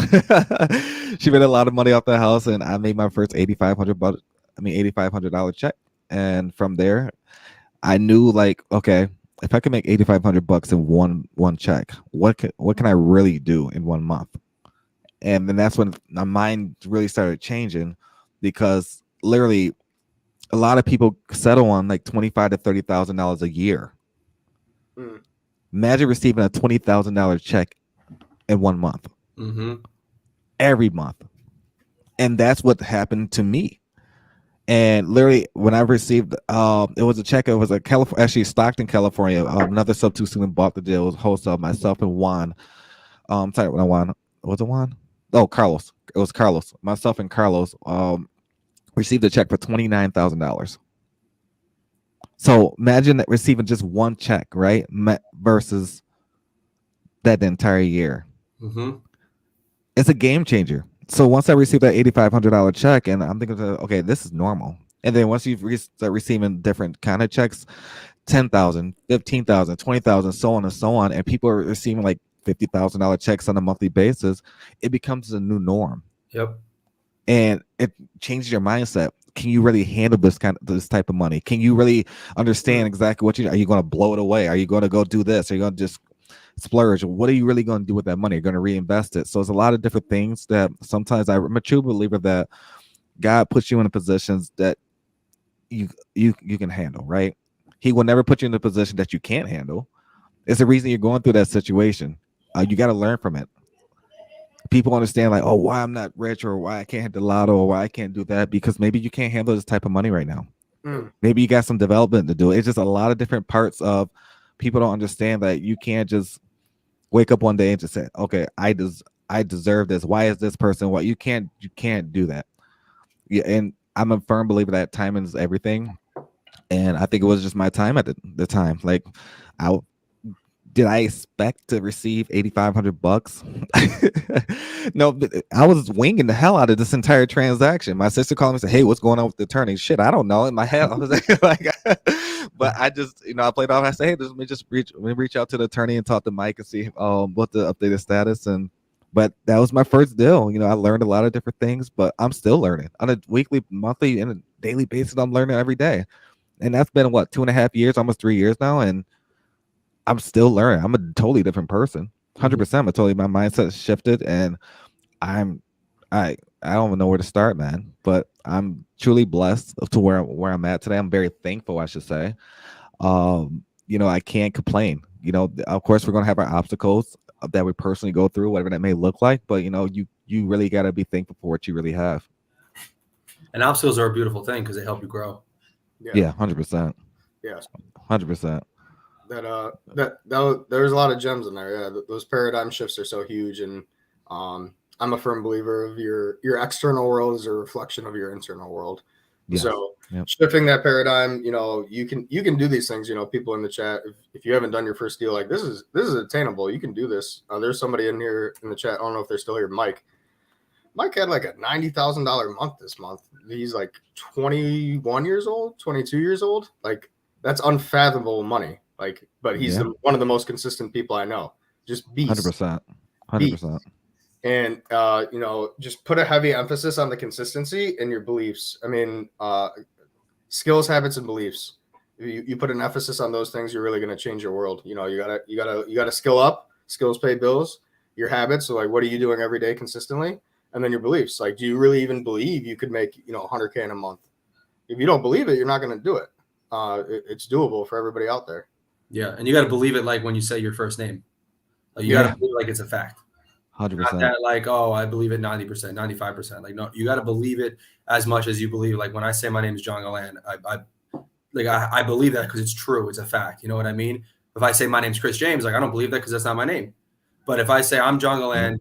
She made a lot of money off the house, and I made my first $8,500 check. And from there, I knew, like, okay, if I can make $8,500 in one check, what can I really do in 1 month? And then that's when my mind really started changing, because literally a lot of people settle on like $25,000 to $30,000 a year. Imagine receiving a $20,000 check in 1 month, every month. And that's what happened to me. And literally, when I received, it was a check. It was actually Stockton, California. Another Sub 2 student bought the deal. It was wholesale. Myself and Juan. Sorry, when Juan, was it Juan? Oh, Carlos. It was Carlos. Myself and Carlos received a check for $29,000. So imagine that, receiving just one check, right? Versus that the entire year. It's a game changer. So once I received that $8,500 check, and I'm thinking, okay, this is normal. And then once you start receiving different kind of checks, 10,000, 15,000, 20,000, so on and so on, and people are receiving like $50,000 checks on a monthly basis, it becomes a new norm. Yep. And it changes your mindset. Can you really handle this type of money? Can you really understand exactly are you going to blow it away? Are you going to go do this? Are you going to just splurge? What are you really going to do with that money? You're going to reinvest it. So it's a lot of different things that sometimes I'm a true believer that God puts you in positions that you can handle, right? He will never put you in a position that you can't handle. It's the reason you're going through that situation. You got to learn from it. People understand, like, oh, why I'm not rich, or why I can't hit the lotto, or why I can't do that, because maybe you can't handle this type of money right now. Maybe you got some development to do. It's just a lot of different parts of people don't understand that you can't just wake up one day and just say, okay, I deserve this. Why is this person? What? You can't do that. Yeah, and I'm a firm believer that timing is everything. And I think it was just my time at the time. Like, did I expect to receive $8,500? No, I was winging the hell out of this entire transaction. My sister called me and said, hey, what's going on with the attorney? Shit, I don't know. In my head, I was like, but I just, I played off. I said, hey, let me reach out to the attorney and talk to Mike and see what the updated status. But that was my first deal. I learned a lot of different things, but I'm still learning on a weekly, monthly, and a daily basis. I'm learning every day. And that's been 2.5 years, almost 3 years now. And I'm still learning. I'm a totally different person. 100%. My mindset shifted, and I don't even know where to start, man. But I'm truly blessed to where I'm at today. I'm very thankful, I should say. I can't complain. Of course, we're gonna have our obstacles that we personally go through, whatever that may look like. But you really got to be thankful for what you really have. And obstacles are a beautiful thing because they help you grow. Yeah, 100%. Yes, 100%. That there's a lot of gems in there. Yeah, those paradigm shifts are so huge, and I'm a firm believer of your external world is a reflection of your internal world. Yes. So shifting that paradigm, you can do these things. People in the chat, if you haven't done your first deal, like this is attainable. You can do this. There's somebody in here in the chat. I don't know if they're still here. Mike had like a $90,000 month this month. He's like 21 years old, 22 years old. Like, that's unfathomable money. Like, but he's one of the most consistent people I know. Just beast. 100%. Beast. And just put a heavy emphasis on the consistency and your beliefs. I mean, skills, habits, and beliefs. You put an emphasis on those things, you're really going to change your world. You gotta skill up. Skills pay bills. Your habits. So, like, what are you doing every day consistently? And then your beliefs. Like, do you really even believe you could make $100K in a month? If you don't believe it, you're not going to do it. It's doable for everybody out there. Yeah, and you got to believe it, like when you say your first name. Like, you got to believe like it's a fact. 100%. Not that, like, oh, I believe it 90%, 95%. Like, no, you got to believe it as much as you believe. Like, when I say my name is John Galan, I believe that because it's true. It's a fact. You know what I mean? If I say my name's Chris James, like I don't believe that because that's not my name. But if I say I'm John Galan,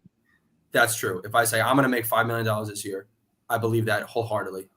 that's true. If I say I'm going to make $5 million this year, I believe that wholeheartedly.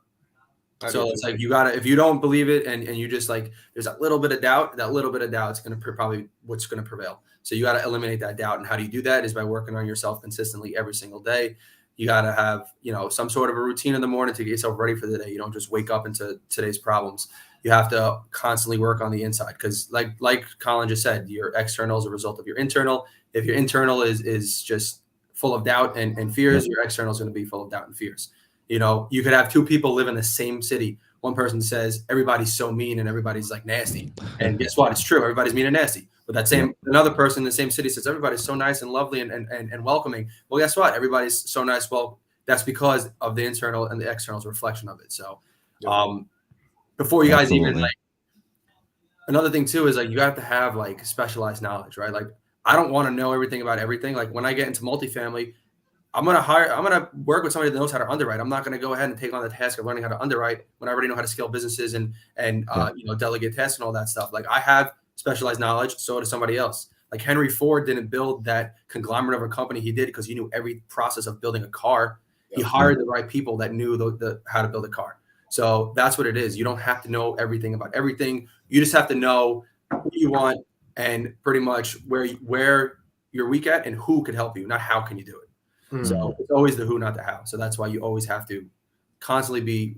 So it's like you gotta, if you don't believe it and you just like there's a little bit of doubt, that little bit of doubt is gonna probably what's gonna prevail. So you gotta eliminate that doubt. And how do you do that? Is by working on yourself consistently every single day. You gotta have, you know, some sort of a routine in the morning to get yourself ready for the day. You don't just wake up into today's problems. You have to constantly work on the inside because like Colin just said, your external is a result of your internal. If your internal is just full of doubt and fears, your external is going to be full of doubt and fears. You know, you could have two people live in the same city. One person says everybody's so mean and everybody's like nasty. And guess what? It's true. Everybody's mean and nasty. But that same another person in the same city says everybody's so nice and lovely and welcoming. Well, guess what? Everybody's so nice. Well, that's because of the internal and the external's reflection of it. So before you guys even like another thing too is like you have to have like specialized knowledge, right? Like I don't want to know everything about everything. Like when I get into multifamily, I'm gonna work with somebody that knows how to underwrite. I'm not gonna go ahead and take on the task of learning how to underwrite when I already know how to scale businesses and you know, delegate tasks and all that stuff. Like I have specialized knowledge, so does somebody else. Like Henry Ford didn't build that conglomerate of a company he did because he knew every process of building a car. He hired the right people that knew the how to build a car. So that's what it is. You don't have to know everything about everything. You just have to know what you want and pretty much where you're weak at and who could help you, not how can you do it. So it's always the who, not the how. So that's why you always have to constantly be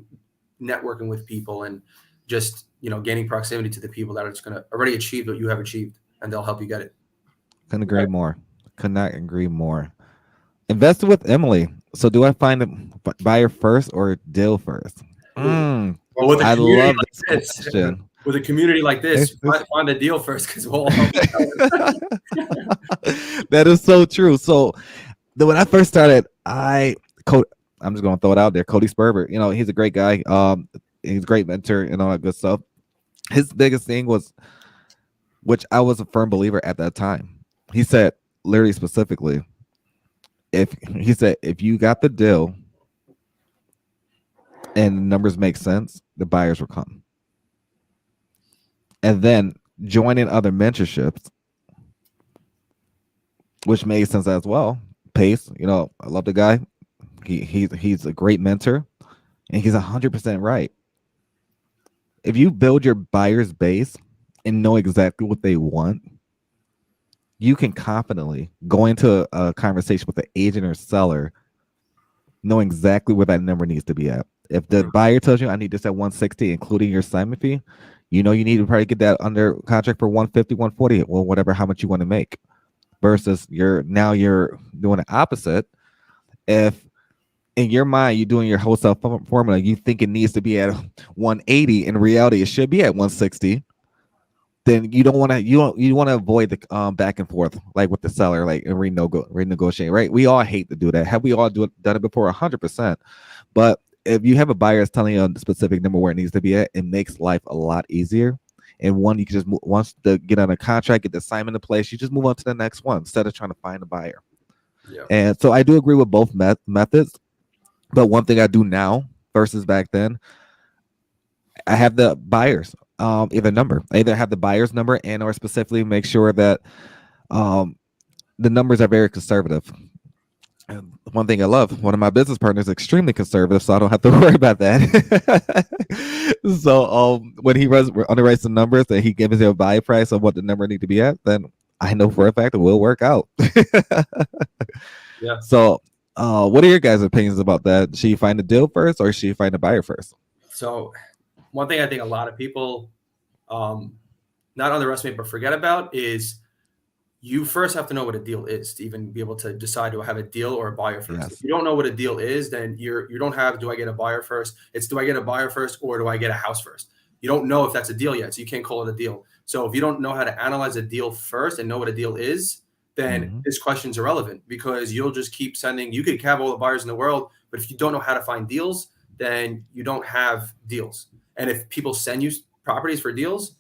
networking with people and just, you know, gaining proximity to the people that are just going to already achieve what you have achieved, and they'll help you get it. Couldn't agree more. Could not agree more. Invested with Emily. So do I find a buyer first or deal first? Well, with I love like this question. With a community like this, find a deal first because we'll all help That is so true. So when I first started, I'm just going to throw it out there. Cody Sperber, you know, he's a great guy. He's a great mentor and all that good stuff. His biggest thing was, which I was a firm believer at that time. He said, literally specifically, if you got the deal and the numbers make sense, the buyers will come. And then joining other mentorships, which made sense as well. Pace, you know, I love the guy. He's a great mentor, and he's 100% right. If you build your buyer's base and know exactly what they want, you can confidently go into a conversation with the agent or seller, know exactly where that number needs to be at. If the buyer tells you I need this at 160, including your assignment fee, you know you need to probably get that under contract for 150, 140, or whatever, how much you want to make. Versus you're doing the opposite. If in your mind you're doing your wholesale formula, you think it needs to be at 180, in reality it should be at 160. Then you want to avoid the back and forth like with the seller, like and renegotiate. Right? We all hate to do that. Have we all done it before? 100%. But if you have a buyer that's telling you a specific number where it needs to be at, it makes life a lot easier. And one, you can just once to get on a contract, get the assignment in place, you just move on to the next one instead of trying to find a buyer. Yeah. And so I do agree with both methods. But one thing I do now versus back then, I have the buyers either number. I either have the buyer's number and or specifically make sure that the numbers are very conservative. And one thing I love, one of my business partners is extremely conservative, so I don't have to worry about that. So when he underwrites the numbers and he gives you a buy price of what the number need to be at, then I know for a fact it will work out. Yeah. So what are your guys' opinions about that? Should you find a deal first or should you find a buyer first? So one thing I think a lot of people not underestimate but forget about is you first have to know what a deal is to even be able to decide to have a deal or a buyer first. Yes. If you don't know what a deal is, then you don't have, do I get a buyer first? It's do I get a buyer first or do I get a house first? You don't know if that's a deal yet, so you can't call it a deal. So if you don't know how to analyze a deal first and know what a deal is, then this question's irrelevant because you'll just keep sending, you could have all the buyers in the world, but if you don't know how to find deals, then you don't have deals. And if people send you properties for deals,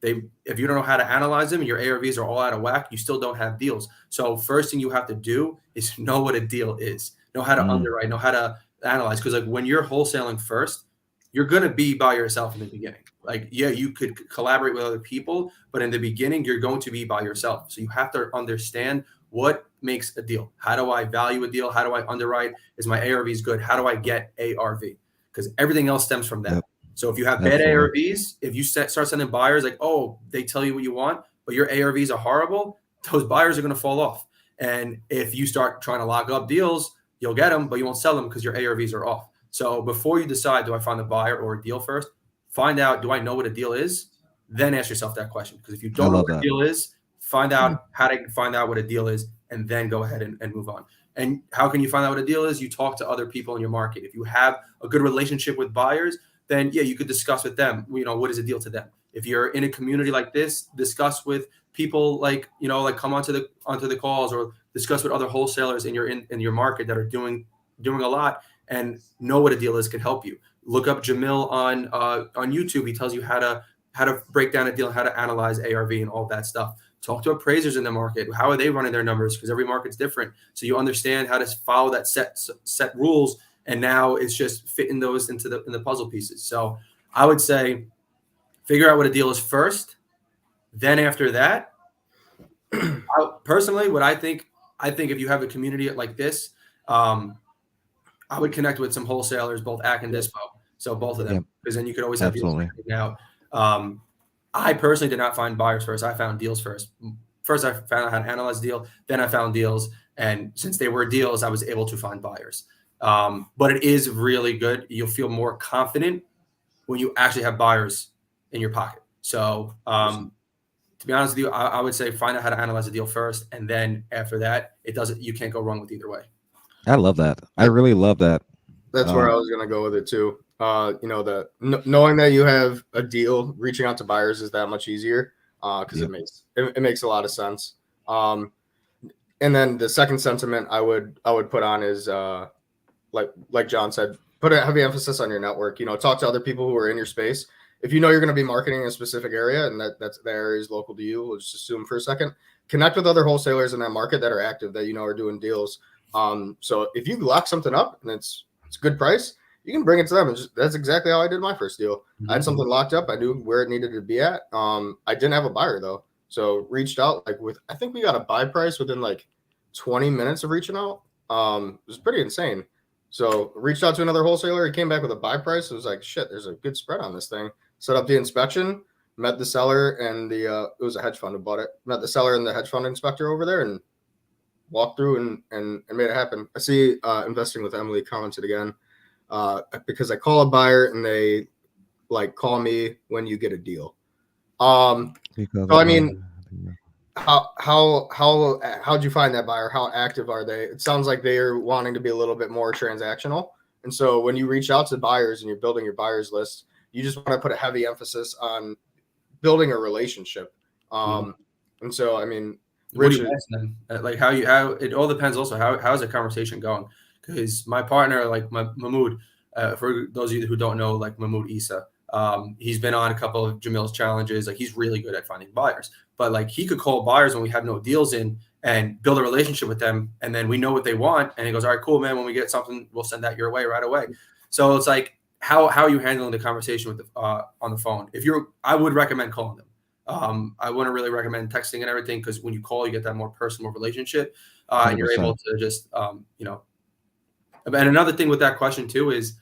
if you don't know how to analyze them and your ARVs are all out of whack, you still don't have deals. So first thing you have to do is know what a deal is, know how to underwrite, know how to analyze. Because like when you're wholesaling first, you're going to be by yourself in the beginning. Like, yeah, you could collaborate with other people, but in the beginning, you're going to be by yourself. So you have to understand what makes a deal. How do I value a deal? How do I underwrite? Is my ARVs good? How do I get ARV? Because everything else stems from that. Yep. So if you have bad Absolutely. ARVs, if you start sending buyers like, oh, they tell you what you want, but your ARVs are horrible, those buyers are going to fall off. And if you start trying to lock up deals, you'll get them, but you won't sell them because your ARVs are off. So before you decide, do I find a buyer or a deal first? Find out, do I know what a deal is? Then ask yourself that question. Because if you don't know what a deal is, find out how to find out what a deal is, and then go ahead and move on. And how can you find out what a deal is? You talk to other people in your market. If you have a good relationship with buyers, then yeah, you could discuss with them, what is a deal to them. If you're in a community like this, discuss with people like come onto the calls, or discuss with other wholesalers in your market that are doing a lot and know what a deal is, can help you. Look up Jamil on YouTube. He tells you how to break down a deal, how to analyze ARV and all that stuff. Talk to appraisers in the market. How are they running their numbers? Because every market's different. So you understand how to follow that set rules. And now it's just fitting those in the puzzle pieces. So I would say figure out what a deal is first. Then after that, personally, what I think if you have a community like this, I would connect with some wholesalers, both AC and Dispo. So both of them, because then you could always have deals out. I personally did not find buyers first. I found deals first. First, I found out how to analyze a deal. Then I found deals. And since they were deals, I was able to find buyers. But it is really good. You'll feel more confident when you actually have buyers in your pocket. So to be honest with you, I would say find out how to analyze a deal first. And then after that, you can't go wrong with either way. I love that. I really love that. That's where I was going to go with it too. Knowing that you have a deal, reaching out to buyers is that much easier because it makes a lot of sense. And then the second sentiment I would put on is like John said, put a heavy emphasis on your network. Talk to other people who are in your space. If you know you're going to be marketing in a specific area and that's the area is local to you, we'll just assume for a second, connect with other wholesalers in that market that are active, that are doing deals. So if you lock something up and it's a good price, you can bring it to them. That's exactly how I did my first deal. Mm-hmm. I had something locked up. I knew where it needed to be at. I didn't have a buyer though. So reached out I think we got a buy price within 20 minutes of reaching out. It was pretty insane. So reached out to another wholesaler. He came back with a buy price. It was like, shit, there's a good spread on this thing. Set up the inspection, met the seller and it was a hedge fund who bought it. Met the seller and the hedge fund inspector over there and walked through and made it happen. I see Investing with Emily commented again because I call a buyer and they call me when you get a deal. So I mean, how'd you find that buyer? How active are they? It sounds like they are wanting to be a little bit more transactional. And so when you reach out to buyers and you're building your buyers list, you just want to put a heavy emphasis on building a relationship. And so, I mean, what do you ask them? How it all depends also how's the conversation going? Because my partner, Mahmoud, for those of you who don't know, Mahmoud Isa, he's been on a couple of Jamil's challenges. He's really good at finding buyers, but he could call buyers when we have no deals in and build a relationship with them. And then we know what they want. And he goes, all right, cool, man. When we get something, we'll send that your way right away. So it's how are you handling the conversation with on the phone? I would recommend calling them. I wouldn't really recommend texting and everything because when you call, you get that more personal relationship, and you're able to just, And another thing with that question too is,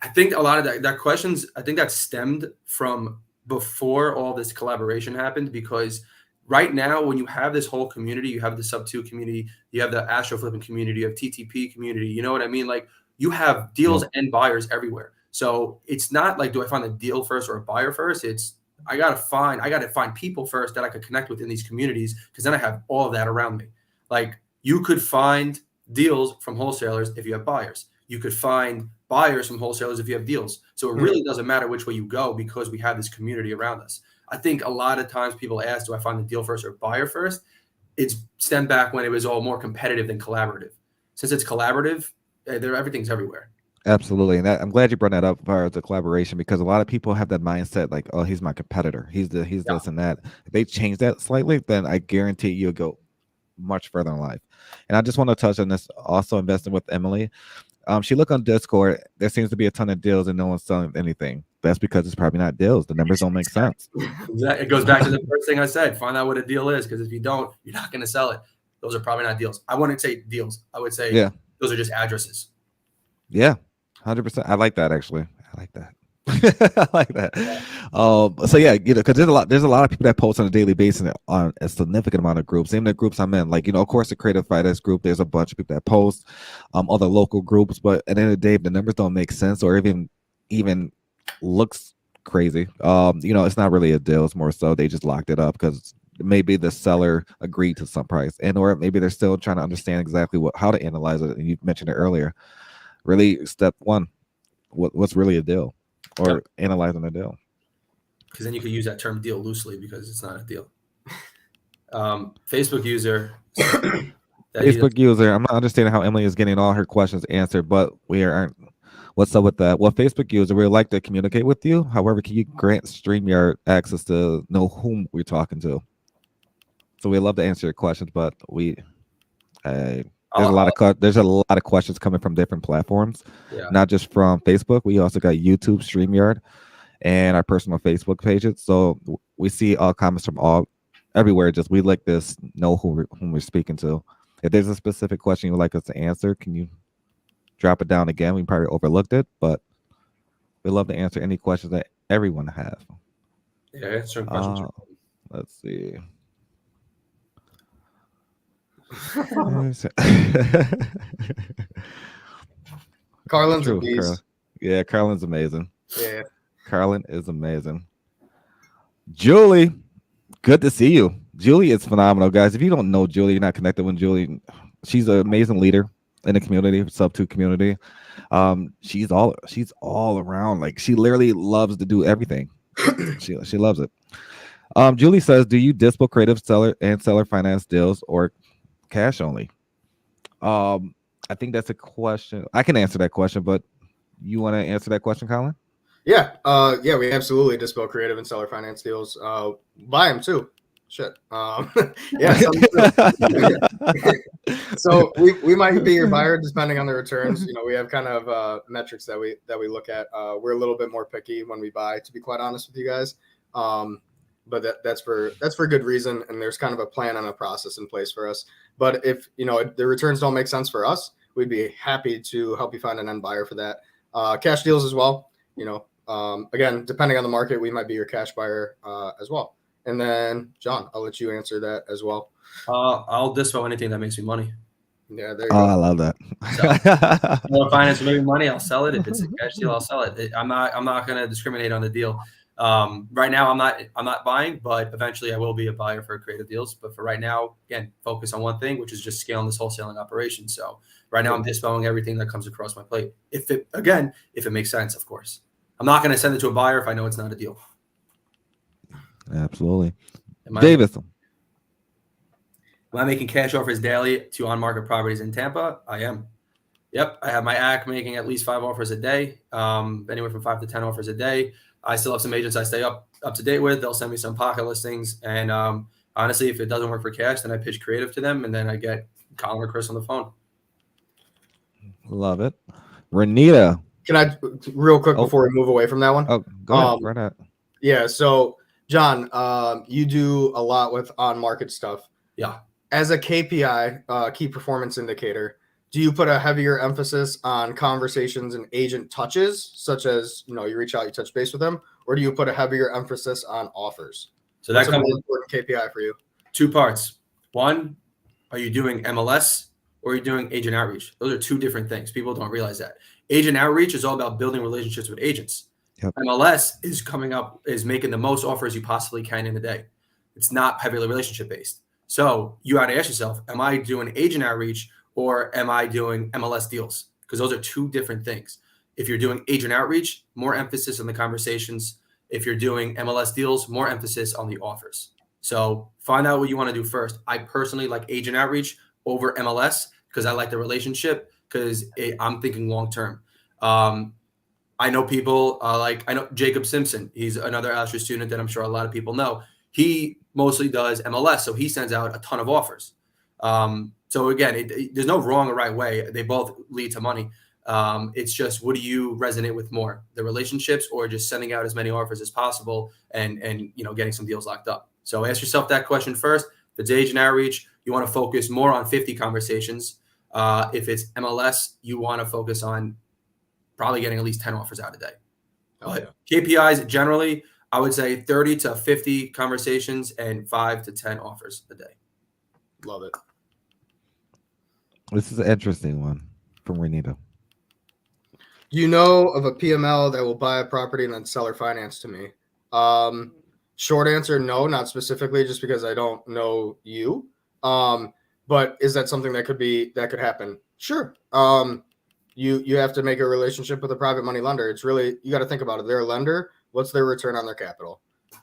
I think a lot of that questions, I think that stemmed from before all this collaboration happened, because right now when you have this whole community, you have the sub-2 community, you have the Astro flipping community, you have TTP community, you know what I mean? You have deals and buyers everywhere. So it's not do I find a deal first or a buyer first? It's I gotta find people first that I could connect with in these communities, because then I have all of that around me. You could find deals from wholesalers if you have buyers. You could find buyers from wholesalers if you have deals. So it really doesn't matter which way you go, because we have this community around us. I think a lot of times people ask, do I find the deal first or buyer first? It's stemmed back when it was all more competitive than collaborative. Since it's collaborative, everything's everywhere. Absolutely. And I'm glad you brought that up as far as the collaboration, because a lot of people have that mindset oh, he's my competitor. He's this and that. If they change that slightly, then I guarantee you'll go much further in life. And I just want to touch on this also, Investing with Emily. She looked on Discord. There seems to be a ton of deals and no one's selling anything. that's because it's probably not deals. The numbers don't make sense. It goes back to the first thing I said. Find out what a deal is, because if you don't, you're not going to sell it. Those are probably not deals. I wouldn't say deals. I would say those are just addresses. Yeah, 100%. I like that, actually. I like that. I like that. So yeah, because there's a lot of people that post on a daily basis on a significant amount of groups. Even the groups I'm in, like, of course, the Creative Fighters group, there's a bunch of people that post, other local groups, but at the end of the day, if the numbers don't make sense or even looks crazy, it's not really a deal. It's more so they just locked it up because maybe the seller agreed to some price, and or maybe they're still trying to understand exactly how to analyze it. And you mentioned it earlier. Really, step one, what's really a deal? Or analyzing a deal, because then you could use that term deal loosely because it's not a deal. Facebook user. I'm not understanding how Emily is getting all her questions answered, but we aren't. What's up with that? Well, Facebook user, we would like to communicate with you. However, can you grant StreamYard access to know whom we're talking to? So we'd love to answer your questions, but there's a lot of questions coming from different platforms, not just from Facebook. We also got YouTube, StreamYard, and our personal Facebook pages. So we see all comments from everywhere. Just we like this know whom we're speaking to. If there's a specific question you would like us to answer, can you drop it down again? We probably overlooked it, but we'd love to answer any questions that everyone has. Yeah, answering questions. Let's see. Carlin's a beast. Yeah, Carlin's amazing. Yeah, Carlin is amazing. Julie, good to see you. Julie is phenomenal, guys. If you don't know Julie, you're not connected with Julie. She's an amazing leader in the community, sub-2 community. She's all around. Like, she literally loves to do everything. she loves it. Julie says, do you dispo creative seller finance deals or cash only? I think that's a question. I can answer that question, but you want to answer that question, Colin? Yeah. We absolutely dispo creative and seller finance deals. Buy them too. Shit. Yeah. So we might be your buyer depending on the returns. We have kind of metrics that we look at. We're a little bit more picky when we buy, to be quite honest with you guys. But that's for good reason, and there's kind of a plan and a process in place for us. But if the returns don't make sense for us, we'd be happy to help you find an end buyer for that. Cash deals as well. Again, depending on the market, we might be your cash buyer as well. And then John, I'll let you answer that as well. I'll dispo anything that makes me money. Yeah, there you go. I love that. So, finance for making money, I'll sell it. If it's a cash deal, I'll sell it. I'm not going to discriminate on the deal. Right now, I'm not buying, but eventually I will be a buyer for creative deals. But for right now, again, focus on one thing, which is just scaling this wholesaling operation. So right now, I'm dispoing everything that comes across my plate. If it makes sense, of course. I'm not going to send it to a buyer if I know it's not a deal. Absolutely. Davis. Am I making cash offers daily to on-market properties in Tampa? I am. Yep. I have my ACK making at least 5 offers a day, anywhere from 5 to 10 offers a day. I still have some agents I stay up to date with. They'll send me some pocket listings. And honestly, if it doesn't work for cash, then I pitch creative to them, and then I get Colin or Chris on the phone. Love it. Renita. Can I, real quick, before we move away from that one? Oh, go ahead. Right ahead. Yeah. So, John, you do a lot with on-market stuff. Yeah. As a KPI, key performance indicator, do you put a heavier emphasis on conversations and agent touches, such as, you reach out, you touch base with them, or do you put a heavier emphasis on offers? So that's an important KPI for you. 2 parts. One, are you doing MLS or are you doing agent outreach? Those are 2 different things. People don't realize that. Agent outreach is all about building relationships with agents. Yep. MLS is making the most offers you possibly can in a day. It's not heavily relationship based. So you got to ask yourself, am I doing agent outreach or am I doing MLS deals? Because those are 2 different things. If you're doing agent outreach, more emphasis on the conversations. If you're doing MLS deals, more emphasis on the offers. So find out what you want to do first. I personally like agent outreach over MLS because I like the relationship, because I'm thinking long-term. I know people I know Jacob Simpson. He's another Astra student that I'm sure a lot of people know. He mostly does MLS, so he sends out a ton of offers. So again, there's no wrong or right way. They both lead to money. It's just, what do you resonate with more, the relationships or just sending out as many offers as possible and getting some deals locked up? So ask yourself that question first. If it's agent outreach, you want to focus more on 50 conversations. If it's MLS, you want to focus on probably getting at least 10 offers out a day. But KPIs generally, I would say 30 to 50 conversations and 5 to 10 offers a day. Love it. This is an interesting one from Renito. You know of a PML that will buy a property and then seller finance to me? Short answer, no, not specifically, just because I don't know you. But is that something that could happen? Sure. You have to make a relationship with a private money lender. It's really, you got to think about it. They're a lender. What's their return on their capital?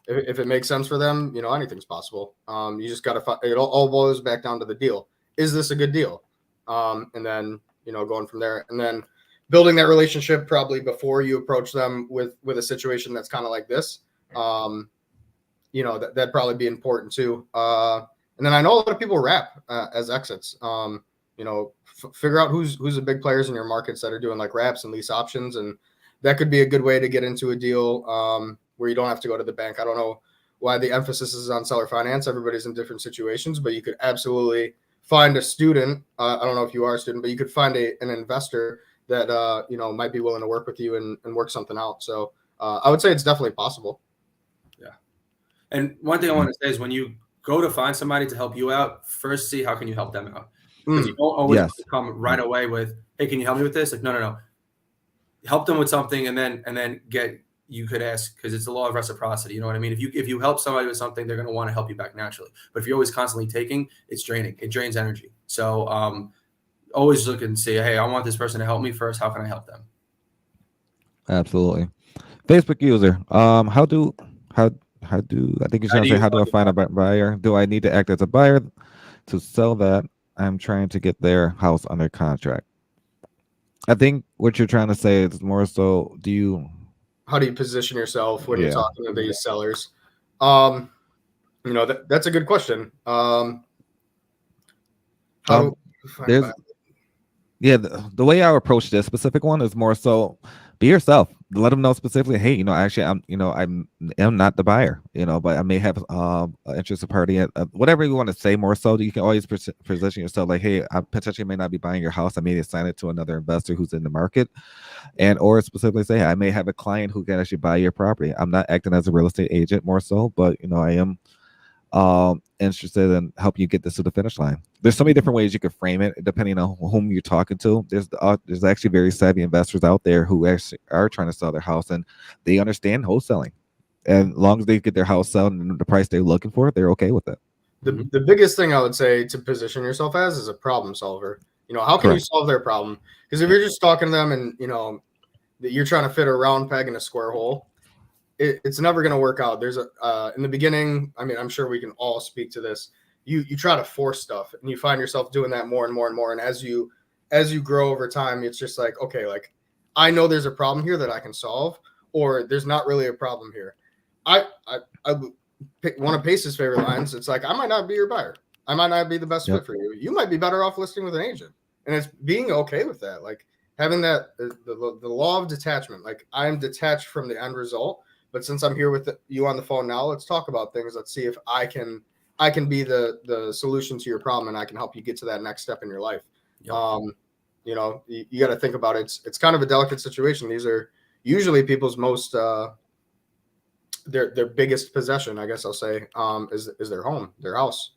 If it makes sense for them, anything's possible. You just got to, it all boils back down to the deal. Is this a good deal? And then, going from there, and then building that relationship probably before you approach them with a situation that's kind of like this. That'd probably be important too. And then I know a lot of people wrap as exits. Figure out who's the big players in your markets that are doing like wraps and lease options, and that could be a good way to get into a deal where you don't have to go to the bank. I don't know why the emphasis is on seller finance. Everybody's in different situations, but you could absolutely find a student. I don't know if you are a student, but you could find an investor that might be willing to work with you and work something out. So I would say it's definitely possible. Yeah. And one thing I want to say is, when you go to find somebody to help you out, first see how can you help them out. Because you don't always come right away with, hey, can you help me with this? Like, no. Help them with something, and then you could ask, because it's the law of reciprocity. You know what I mean? If you help somebody with something, they're going to want to help you back naturally. But if you're always constantly taking, it's draining. It drains energy. So always look and say, hey, I want this person to help me first. How can I help them? Absolutely. Facebook user. How do I think you're trying to say, how do I find a buyer? Do I need to act as a buyer to sell that? I'm trying to get their house under contract. I think what you're trying to say is more so, how do you position yourself when you're talking to these sellers? That's a good question. The way I approach this specific one is more so, be yourself. Let them know specifically, hey, actually, I'm not the buyer, but I may have an interested party at whatever you want to say. More so, you can always position yourself like, hey, I potentially may not be buying your house. I may assign it to another investor who's in the market, or specifically say, hey, I may have a client who can actually buy your property. I'm not acting as a real estate agent more so, but I am interested in helping you get this to the finish line. There's so many different ways you could frame it depending on whom you're talking to. There's actually very savvy investors out there who actually are trying to sell their house, and they understand wholesaling, and as long as they get their house sold and the price they're looking for, they're okay with it. The biggest thing I would say to position yourself as is a problem solver. How can you solve their problem? Because if you're just talking to them and you're trying to fit a round peg in a square hole, it's never going to work out. There's in the beginning, I mean, I'm sure we can all speak to this. You try to force stuff, and you find yourself doing that more and more and more. And as you grow over time, it's just like, okay, like I know there's a problem here that I can solve, or there's not really a problem here. I pick one of Pace's favorite lines. It's like, I might not be your buyer. I might not be the best fit for you. You might be better off listing with an agent. And it's being okay with that. Like having that, the law of detachment, like I'm detached from the end result. But since I'm here with you on the phone now, let's talk about things. Let's see if I can be the solution to your problem, and I can help you get to that next step in your life. Yep. You got to think about it. It's kind of a delicate situation. These are usually people's most their biggest possession, I guess I'll say, is their home, their house.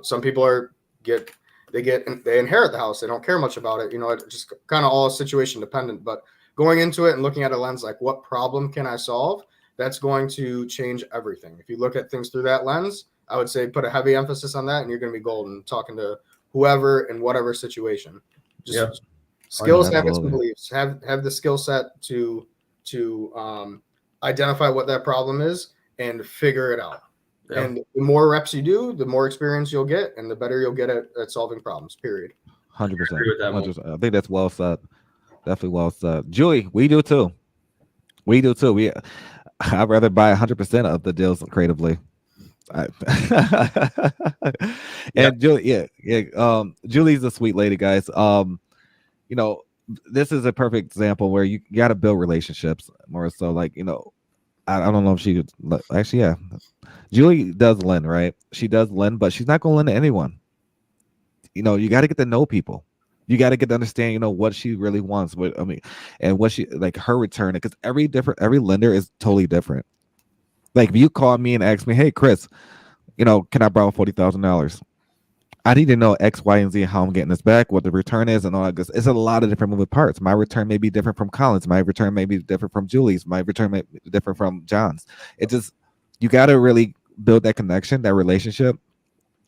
Some people they inherit the house. They don't care much about it. It just kind of all situation dependent. But going into it and looking at a lens like, what problem can I solve? That's going to change everything. If you look at things through that lens, I would say put a heavy emphasis on that, and you're going to be golden talking to whoever in whatever situation. Just skills, habits, and beliefs. Have the skill set to identify what that problem is and figure it out. Yeah. And the more reps you do, the more experience you'll get, and the better you'll get at solving problems. Period. 100%. I think that's well said. Definitely well said. Julie, we do too. I'd rather buy 100% of the deals creatively. Julie, Julie's a sweet lady, guys. this is a perfect example where you got to build relationships more so. Like, I don't know if she would actually, yeah. Julie does lend, right? She does lend, but she's not going to lend to anyone. You got to get to know people. You got to get to understand, what she really wants. What I mean, and what she like her return. Because every lender is totally different. Like if you call me and ask me, "Hey, Chris, can I borrow $40,000?" I need to know X, Y, and Z, how I'm getting this back, what the return is, and all that. It's a lot of different moving parts. My return may be different from Colin's. My return may be different from Julie's. My return may be different from John's. It just you got to really build that connection, that relationship.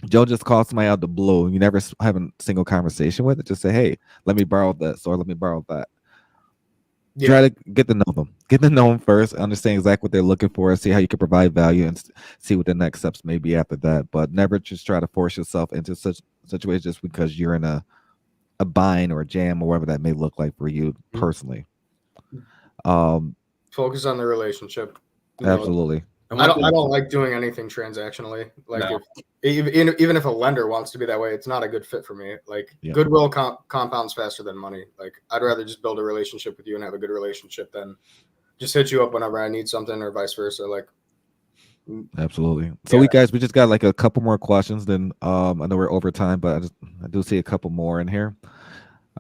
Joe just calls somebody out the blue. You never have a single conversation with it. Just say, "Hey, let me borrow this," or "Let me borrow that." Yeah. Try to get to know them. Get to know them first. Understand exactly what they're looking for. See how you can provide value, and see what the next steps may be after that. But never just try to force yourself into such situations just because you're in a bind or a jam or whatever that may look like for you personally. Focus on the relationship. Absolutely. I don't like doing anything transactionally. Like No. even if a lender wants to be that way, it's not a good fit for me. Like goodwill compounds faster than money. Like I'd rather just build a relationship with you and have a good relationship than just hit you up whenever I need something or vice versa. Like absolutely. So we just got like a couple more questions. Then I know we're over time, but I do see a couple more in here.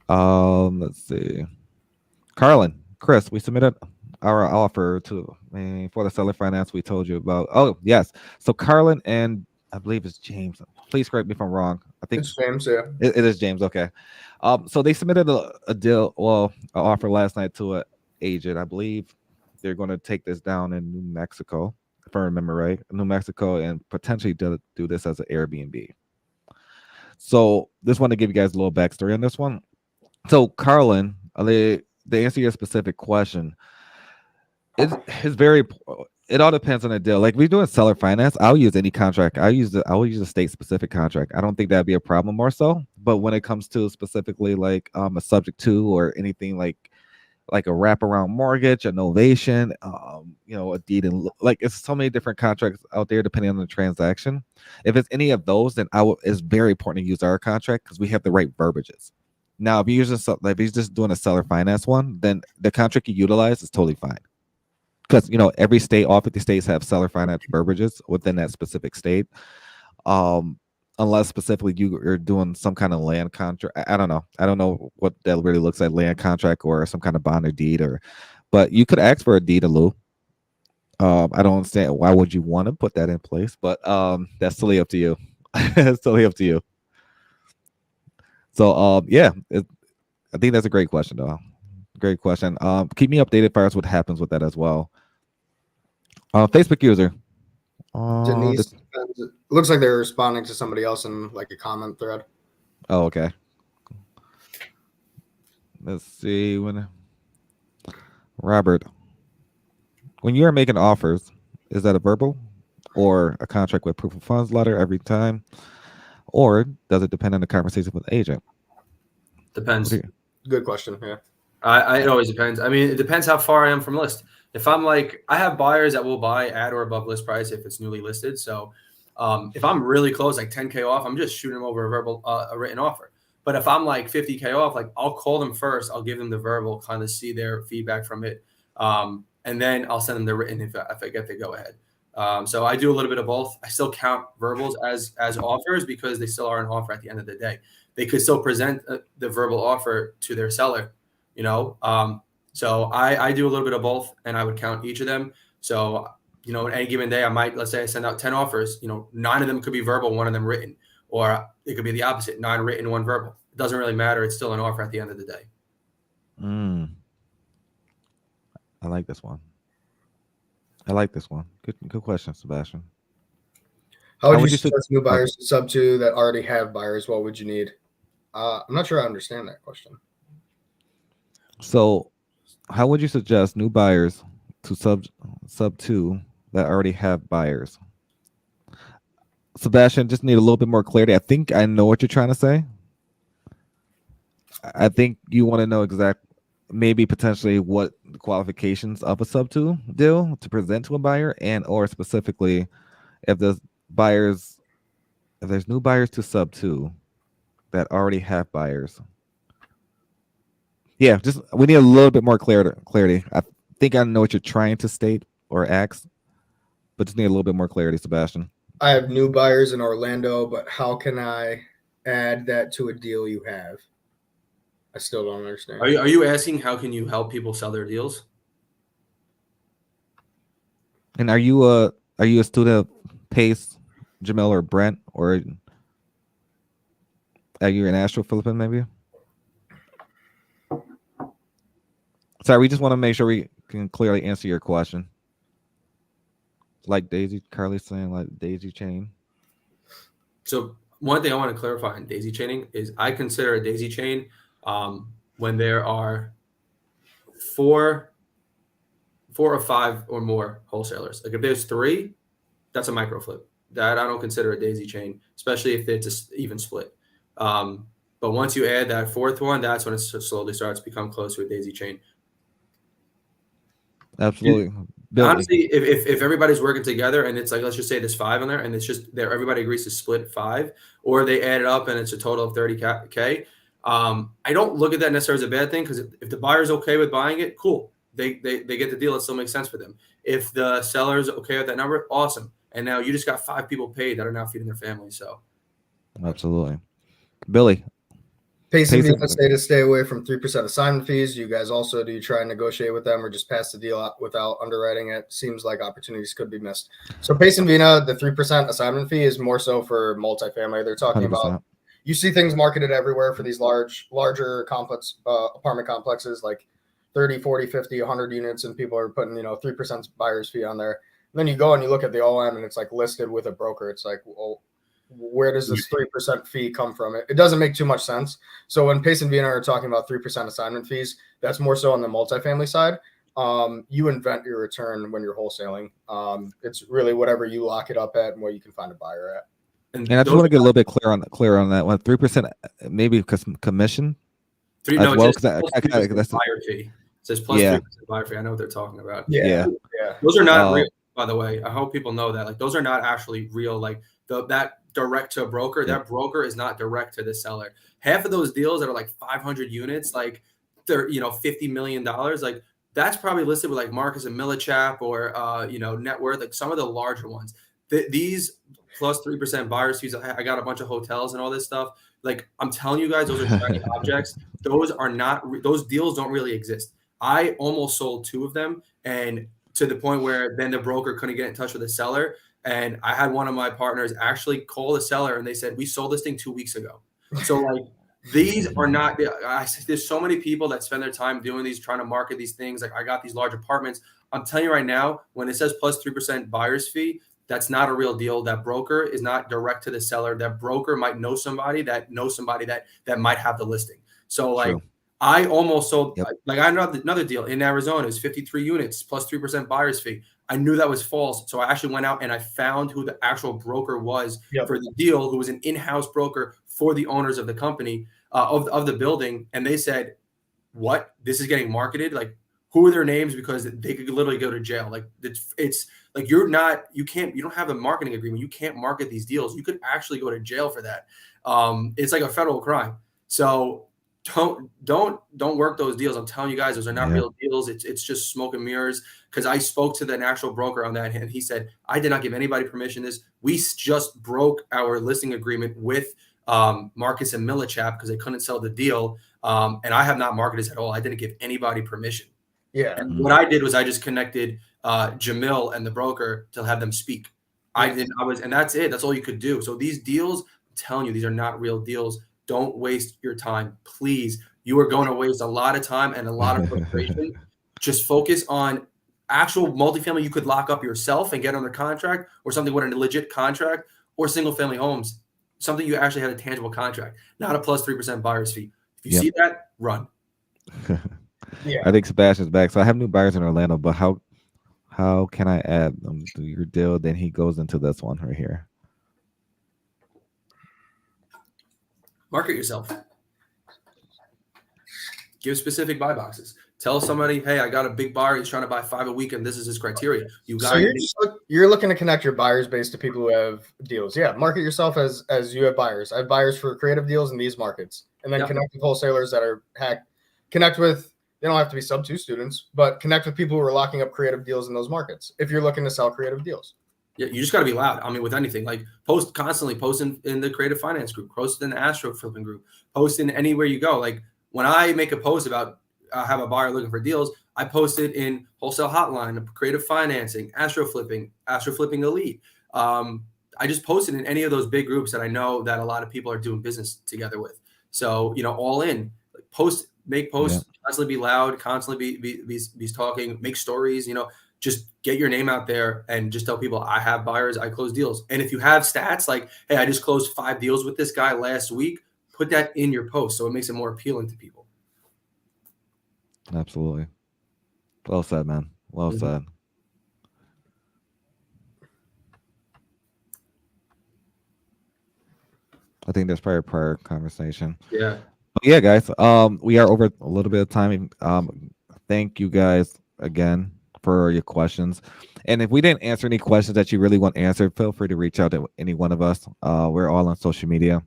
Let's see. Carlin, Chris, we submitted our offer for the seller finance we told you about. Oh, yes. So Carlin and I believe it's James. Please correct me if I'm wrong. I think it's James, yeah. It is James, okay. So they submitted a deal, an offer last night to an agent. I believe they're going to take this down in New Mexico, if I remember right. New Mexico, and potentially do this as an Airbnb. So just want to give you guys a little backstory on this one. So Carlin, they answer your specific question. It all depends on the deal. Like if we're doing seller finance, I'll use any contract. I will use a state specific contract. I don't think that'd be a problem more so. But when it comes to specifically like a subject to or anything like a wraparound mortgage, a novation, a deed, and like it's so many different contracts out there depending on the transaction. If it's any of those, then it's very important to use our contract because we have the right verbiages. Now, if you're just doing a seller finance one, then the contract you utilize is totally fine. Because every state, all 50 states have seller finance verbiages within that specific state. Unless specifically you're doing some kind of land contract. I don't know. I don't know what that really looks like, land contract or some kind of bond or deed, but you could ask for a deed in lieu. I don't understand why would you want to put that in place, but that's totally up to you. It's totally up to you. So I think that's a great question though. Great question. Keep me updated as far as what happens with that as well. Facebook user. Denise, it looks like they're responding to somebody else in like a comment thread. Oh, okay. Let's see. Robert, when you are making offers, is that a verbal or a contract with proof of funds letter every time? Or does it depend on the conversation with the agent? Depends. Good question. Yeah. It always depends. I mean, it depends how far I am from list. If I'm like, I have buyers that will buy at or above list price if it's newly listed. So if I'm really close, like 10K off, I'm just shooting them over a written offer. But if I'm like 50K off, like I'll call them first. I'll give them the verbal, kind of see their feedback from it. And then I'll send them the written if I get to go ahead. So I do a little bit of both. I still count verbals as offers because they still are an offer at the end of the day. They could still present the verbal offer to their seller, So I do a little bit of both, and I would count each of them. So, any given day, let's say I send out 10 offers, 9 of them could be verbal, 1 of them written, or it could be the opposite, 9 written, 1 verbal. It doesn't really matter. It's still an offer at the end of the day. I like this one. Good question, Sebastian. How would you suggest new buyers to sub to that already have buyers? What would you need? I'm not sure I understand that question. So, how would you suggest new buyers to sub to that already have buyers? Sebastian, just need a little bit more clarity. I think I know what you're trying to say. I think you want to know maybe potentially what the qualifications of a sub to deal to present to a buyer, and or specifically if there's new buyers to sub to that already have buyers. Yeah, just we need a little bit more clarity. I think I know what you're trying to state or ask, but just need a little bit more clarity, Sebastian. I have new buyers in Orlando, but how can I add that to a deal you have? I still don't understand. Are you asking how can you help people sell their deals? And are you a student of Pace, Jamel, or Brent, or are you an Astro Philippine maybe? Sorry, we just want to make sure we can clearly answer your question. Like Daisy, Carly's saying, like daisy chain. So one thing I want to clarify in daisy chaining is I consider a daisy chain when there are four or five or more wholesalers. Like if there's 3, that's a micro flip. That I don't consider a daisy chain, especially if it's an even split. But once you add that 4th one, that's when it slowly starts to become close to a daisy chain. Absolutely. Honestly, if everybody's working together and it's like, let's just say there's 5 in there and it's just there, everybody agrees to split 5, or they add it up and it's a total of 30K. I don't look at that necessarily as a bad thing, because if the buyer's okay with buying it, cool. They get the deal. It still makes sense for them. If the seller's okay with that number, awesome. And now you just got 5 people paid that are now feeding their family. So absolutely. Billy. Pacing say to stay away from 3% assignment fees. You guys also, do you try and negotiate with them or just pass the deal out without underwriting it? Seems like opportunities could be missed. So Pacing Vina, the 3% assignment fee is more so for multifamily. They're talking 100%. About, you see things marketed everywhere for these larger complex apartment complexes, like 30, 40, 50, 100 units, and people are putting, 3% buyer's fee on there. And then you go and you look at the OM and it's like listed with a broker. It's like, well, where does this 3% fee come from? It doesn't make too much sense. So when Pace and Vienna are talking about 3% assignment fees, that's more so on the multifamily side. You invent your return when you're wholesaling. It's really whatever you lock it up at and what you can find a buyer at. And I just want to get a little bit clear on that one. 3% maybe because commission. That's buyer fee. It says plus 3% buyer fee. I know what they're talking about. Yeah. Those are not real, by the way. I hope people know that. Like those are not actually real. Like that direct to a broker, that broker is not direct to the seller. Half of those deals that are like 500 units, like they're $50 million, like that's probably listed with like Marcus and Millichap or net worth, like some of the larger ones. These plus 3% buyer's fees, I got a bunch of hotels and all this stuff. Like I'm telling you guys, those are shiny objects. Those are not those deals don't really exist. I almost sold 2 of them, and to the point where then the broker couldn't get in touch with the seller. And I had one of my partners actually call the seller and they said, we sold this thing 2 weeks ago. So like these are not, there's so many people that spend their time doing these, trying to market these things. Like I got these large apartments. I'm telling you right now, when it says plus 3% buyer's fee, that's not a real deal. That broker is not direct to the seller. That broker might know somebody that might have the listing. So like, I almost sold, like I know another deal in Arizona is 53 units plus 3% buyer's fee. I knew that was false. So I actually went out and I found who the actual broker was for the deal, who was an in-house broker for the owners of the company, of the building. And they said, what? This is getting marketed? Like, who are their names? Because they could literally go to jail. Like it's like you don't have a marketing agreement. You can't market these deals. You could actually go to jail for that. It's like a federal crime. So don't work those deals. I'm telling you guys, those are not real deals. It's just smoke and mirrors. Because I spoke to the actual broker on that, and he said, I did not give anybody permission to this. We just broke our listing agreement with Marcus and Millichap because they couldn't sell the deal. And I have not marketed this at all. I didn't give anybody permission. Yeah. And what I did was I just connected Jamil and the broker to have them speak. And that's it. That's all you could do. So these deals, I'm telling you, these are not real deals. Don't waste your time, please. You are going to waste a lot of time and a lot of frustration. Just focus on actual multifamily you could lock up yourself and get under contract, or something with a legit contract, or single family homes, something you actually had a tangible contract, not a plus 3% buyer's fee. If you see that, run. I think Sebastian's back. So I have new buyers in Orlando, but how can I add them to your deal? Then he goes into this one right here. Market yourself. Give specific buy boxes. Tell somebody, hey, I got a big buyer. He's trying to buy 5 a week, and this is his criteria. You're looking to connect your buyers base to people who have deals. Yeah, market yourself as you have buyers. I have buyers for creative deals in these markets, and then connect with wholesalers that are connect with, they don't have to be sub 2 students, but connect with people who are locking up creative deals in those markets if you're looking to sell creative deals. Yeah, you just got to be loud. I mean, with anything, like constantly post in the creative finance group, post in the astro flipping group, post in anywhere you go. Like when I make a post about have a buyer looking for deals, I post it in wholesale hotline, creative financing, astro flipping elite. I just posted in any of those big groups that I know that a lot of people are doing business together with. So, all in, like make posts, constantly be loud, constantly be talking, make stories, just get your name out there and just tell people I have buyers, I close deals. And if you have stats like, hey, I just closed 5 deals with this guy last week, put that in your post so it makes it more appealing to people. Absolutely. Well said, man. Well said. I think that's probably a prior conversation. Yeah. But yeah, guys. We are over a little bit of time. Thank you guys again for your questions. And if we didn't answer any questions that you really want answered, feel free to reach out to any one of us. We're all on social media.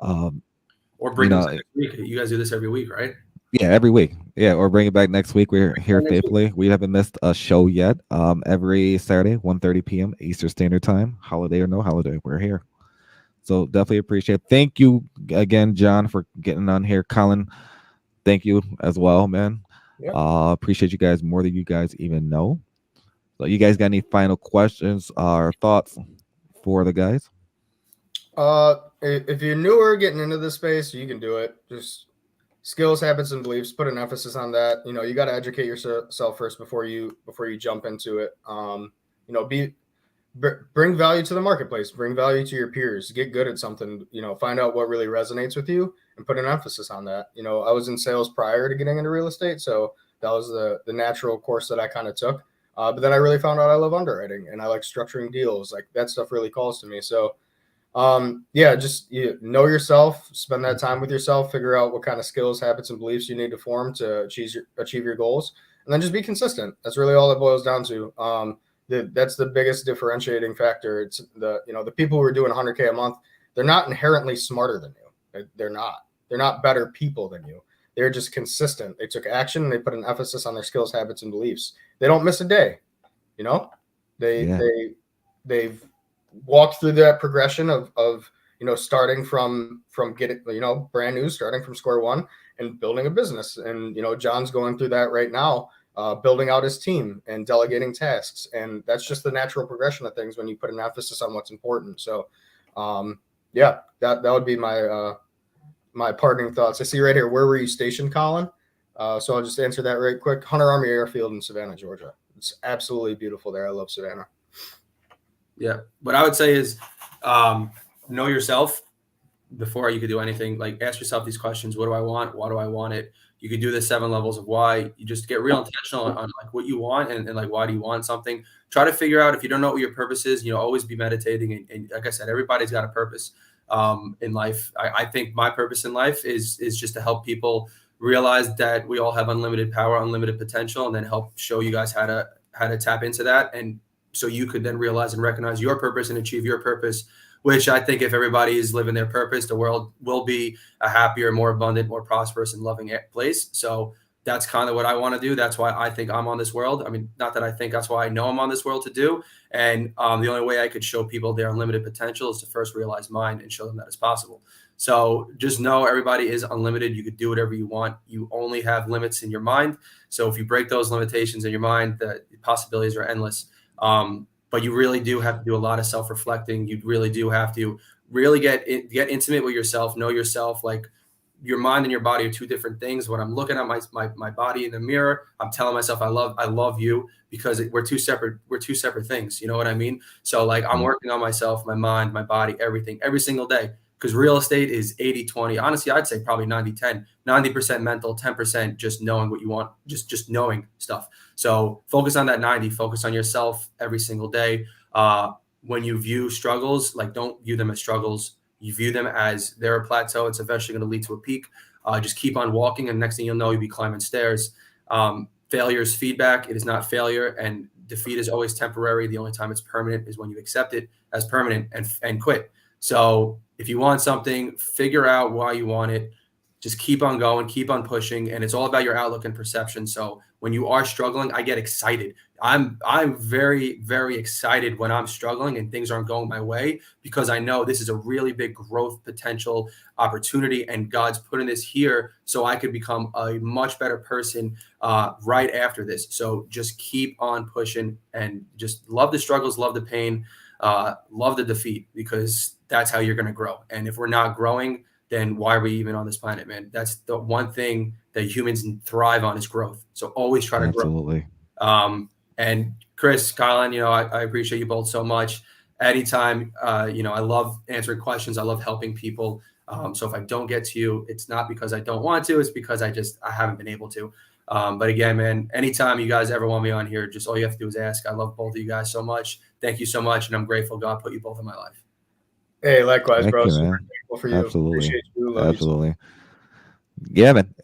Or bring them next week. You guys do this every week, right? Yeah, every week. Yeah, or bring it back next week. We're here faithfully. We haven't missed a show yet. Every Saturday, 1:30 p.m. Eastern Standard Time, holiday or no holiday, we're here. So definitely appreciate it. Thank you again, John, for getting on here. Colin, thank you as well, man. Yep. Appreciate you guys more than you guys even know. So you guys got any final questions or thoughts for the guys? If you're newer getting into this space, you can do it. Just skills, habits, and beliefs. Put an emphasis on that. You got to educate yourself first before you jump into it. Bring value to the marketplace. Bring value to your peers. Get good at something. Find out what really resonates with you and put an emphasis on that. I was in sales prior to getting into real estate, so that was the natural course that I kind of took. But then I really found out I love underwriting and I like structuring deals. Like that stuff really calls to me. So just know yourself, spend that time with yourself, figure out what kind of skills, habits, and beliefs you need to form to achieve your goals, and then just be consistent. That's really all it boils down to. That's the biggest differentiating factor. It's the people who are doing 100K a month, they're not inherently smarter than you. They're not better people than you. They're just consistent. They took action and they put an emphasis on their skills, habits, and beliefs. They don't miss a day. They've walked through that progression of starting from getting brand new, starting from square one and building a business. And John's going through that right now, building out his team and delegating tasks. And that's just the natural progression of things when you put an emphasis on what's important. So that would be my parting thoughts. I see right here, where were you stationed, Colin? So I'll just answer that right quick. Hunter Army Airfield in Savannah, Georgia. It's absolutely beautiful there. I love Savannah. Yeah. What I would say is know yourself before you could do anything. Like ask yourself these questions. What do I want? Why do I want it? You could do the 7 levels of why. You just get real intentional on like what you want and like why do you want something. Try to figure out if you don't know what your purpose is, always be meditating. And like I said, everybody's got a purpose in life. I think my purpose in life is just to help people realize that we all have unlimited power, unlimited potential, and then help show you guys how to tap into that. And so you could then realize and recognize your purpose and achieve your purpose, which I think if everybody is living their purpose, the world will be a happier, more abundant, more prosperous and loving place. So that's kind of what I want to do. That's why I think I'm on this world. I mean, not that I think, that's why I know I'm on this world to do. And the only way I could show people their unlimited potential is to first realize mine and show them that it's possible. So just know everybody is unlimited. You could do whatever you want. You only have limits in your mind. So if you break those limitations in your mind, the possibilities are endless. But you really do have to do a lot of self-reflecting. You really do have to really get intimate with yourself, know yourself. Like your mind and your body are 2 different things. When I'm looking at my body in the mirror, I'm telling myself I love you, because we're two separate things. You know what I mean? So like I'm working on myself, my mind, my body, everything, every single day. Because real estate is 80-20. Honestly, I'd say probably 90-10. 90% mental, 10% just knowing what you want, just knowing stuff. So focus on that 90. Focus on yourself every single day. When you view struggles, like don't view them as struggles. You view them as they're a plateau. It's eventually going to lead to a peak. Just keep on walking, and next thing you'll know, you'll be climbing stairs. Failure is feedback. It is not failure, and defeat is always temporary. The only time it's permanent is when you accept it as permanent and quit. So if you want something, figure out why you want it, just keep on going, keep on pushing, and it's all about your outlook and perception. So when you are struggling, I get excited. I'm very, very excited when I'm struggling and things aren't going my way, because I know this is a really big growth potential opportunity, and God's putting this here so I could become a much better person right after this. So just keep on pushing and just love the struggles, love the pain, love the defeat, because that's how you're going to grow. And if we're not growing, then why are we even on this planet, man? That's the one thing that humans thrive on, is growth. So always try to Absolutely. grow. And Chris, Colin, I appreciate you both so much. Anytime, I love answering questions. I love helping people. So if I don't get to you, it's not because I don't want to, it's because I haven't been able to. But again, man, anytime you guys ever want me on here, just all you have to do is ask. I love both of you guys so much. Thank you so much. And I'm grateful God put you both in my life. Hey, likewise, Thank bro. you, Super man. grateful for you. Absolutely. Appreciate you. Love you. Absolutely. Yeah, man.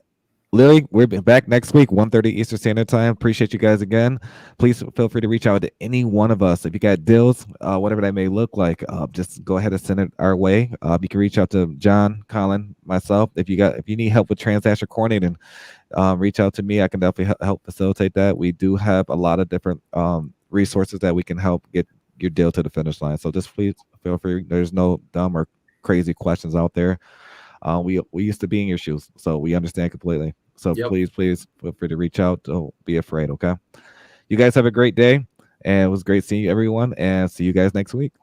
Lily, we're back next week, 1:30 Eastern Standard Time. Appreciate you guys again. Please feel free to reach out to any one of us. If you got deals, whatever that may look like, just go ahead and send it our way. You can reach out to John, Colin, myself. If you need help with transaction coordinating, reach out to me. I can definitely help facilitate that. We do have a lot of different resources that we can help get your deal to the finish line. So just please feel free. There's no dumb or crazy questions out there. We used to be in your shoes, so we understand completely. So please feel free to reach out. Don't be afraid, okay? You guys have a great day, and it was great seeing everyone, and see you guys next week.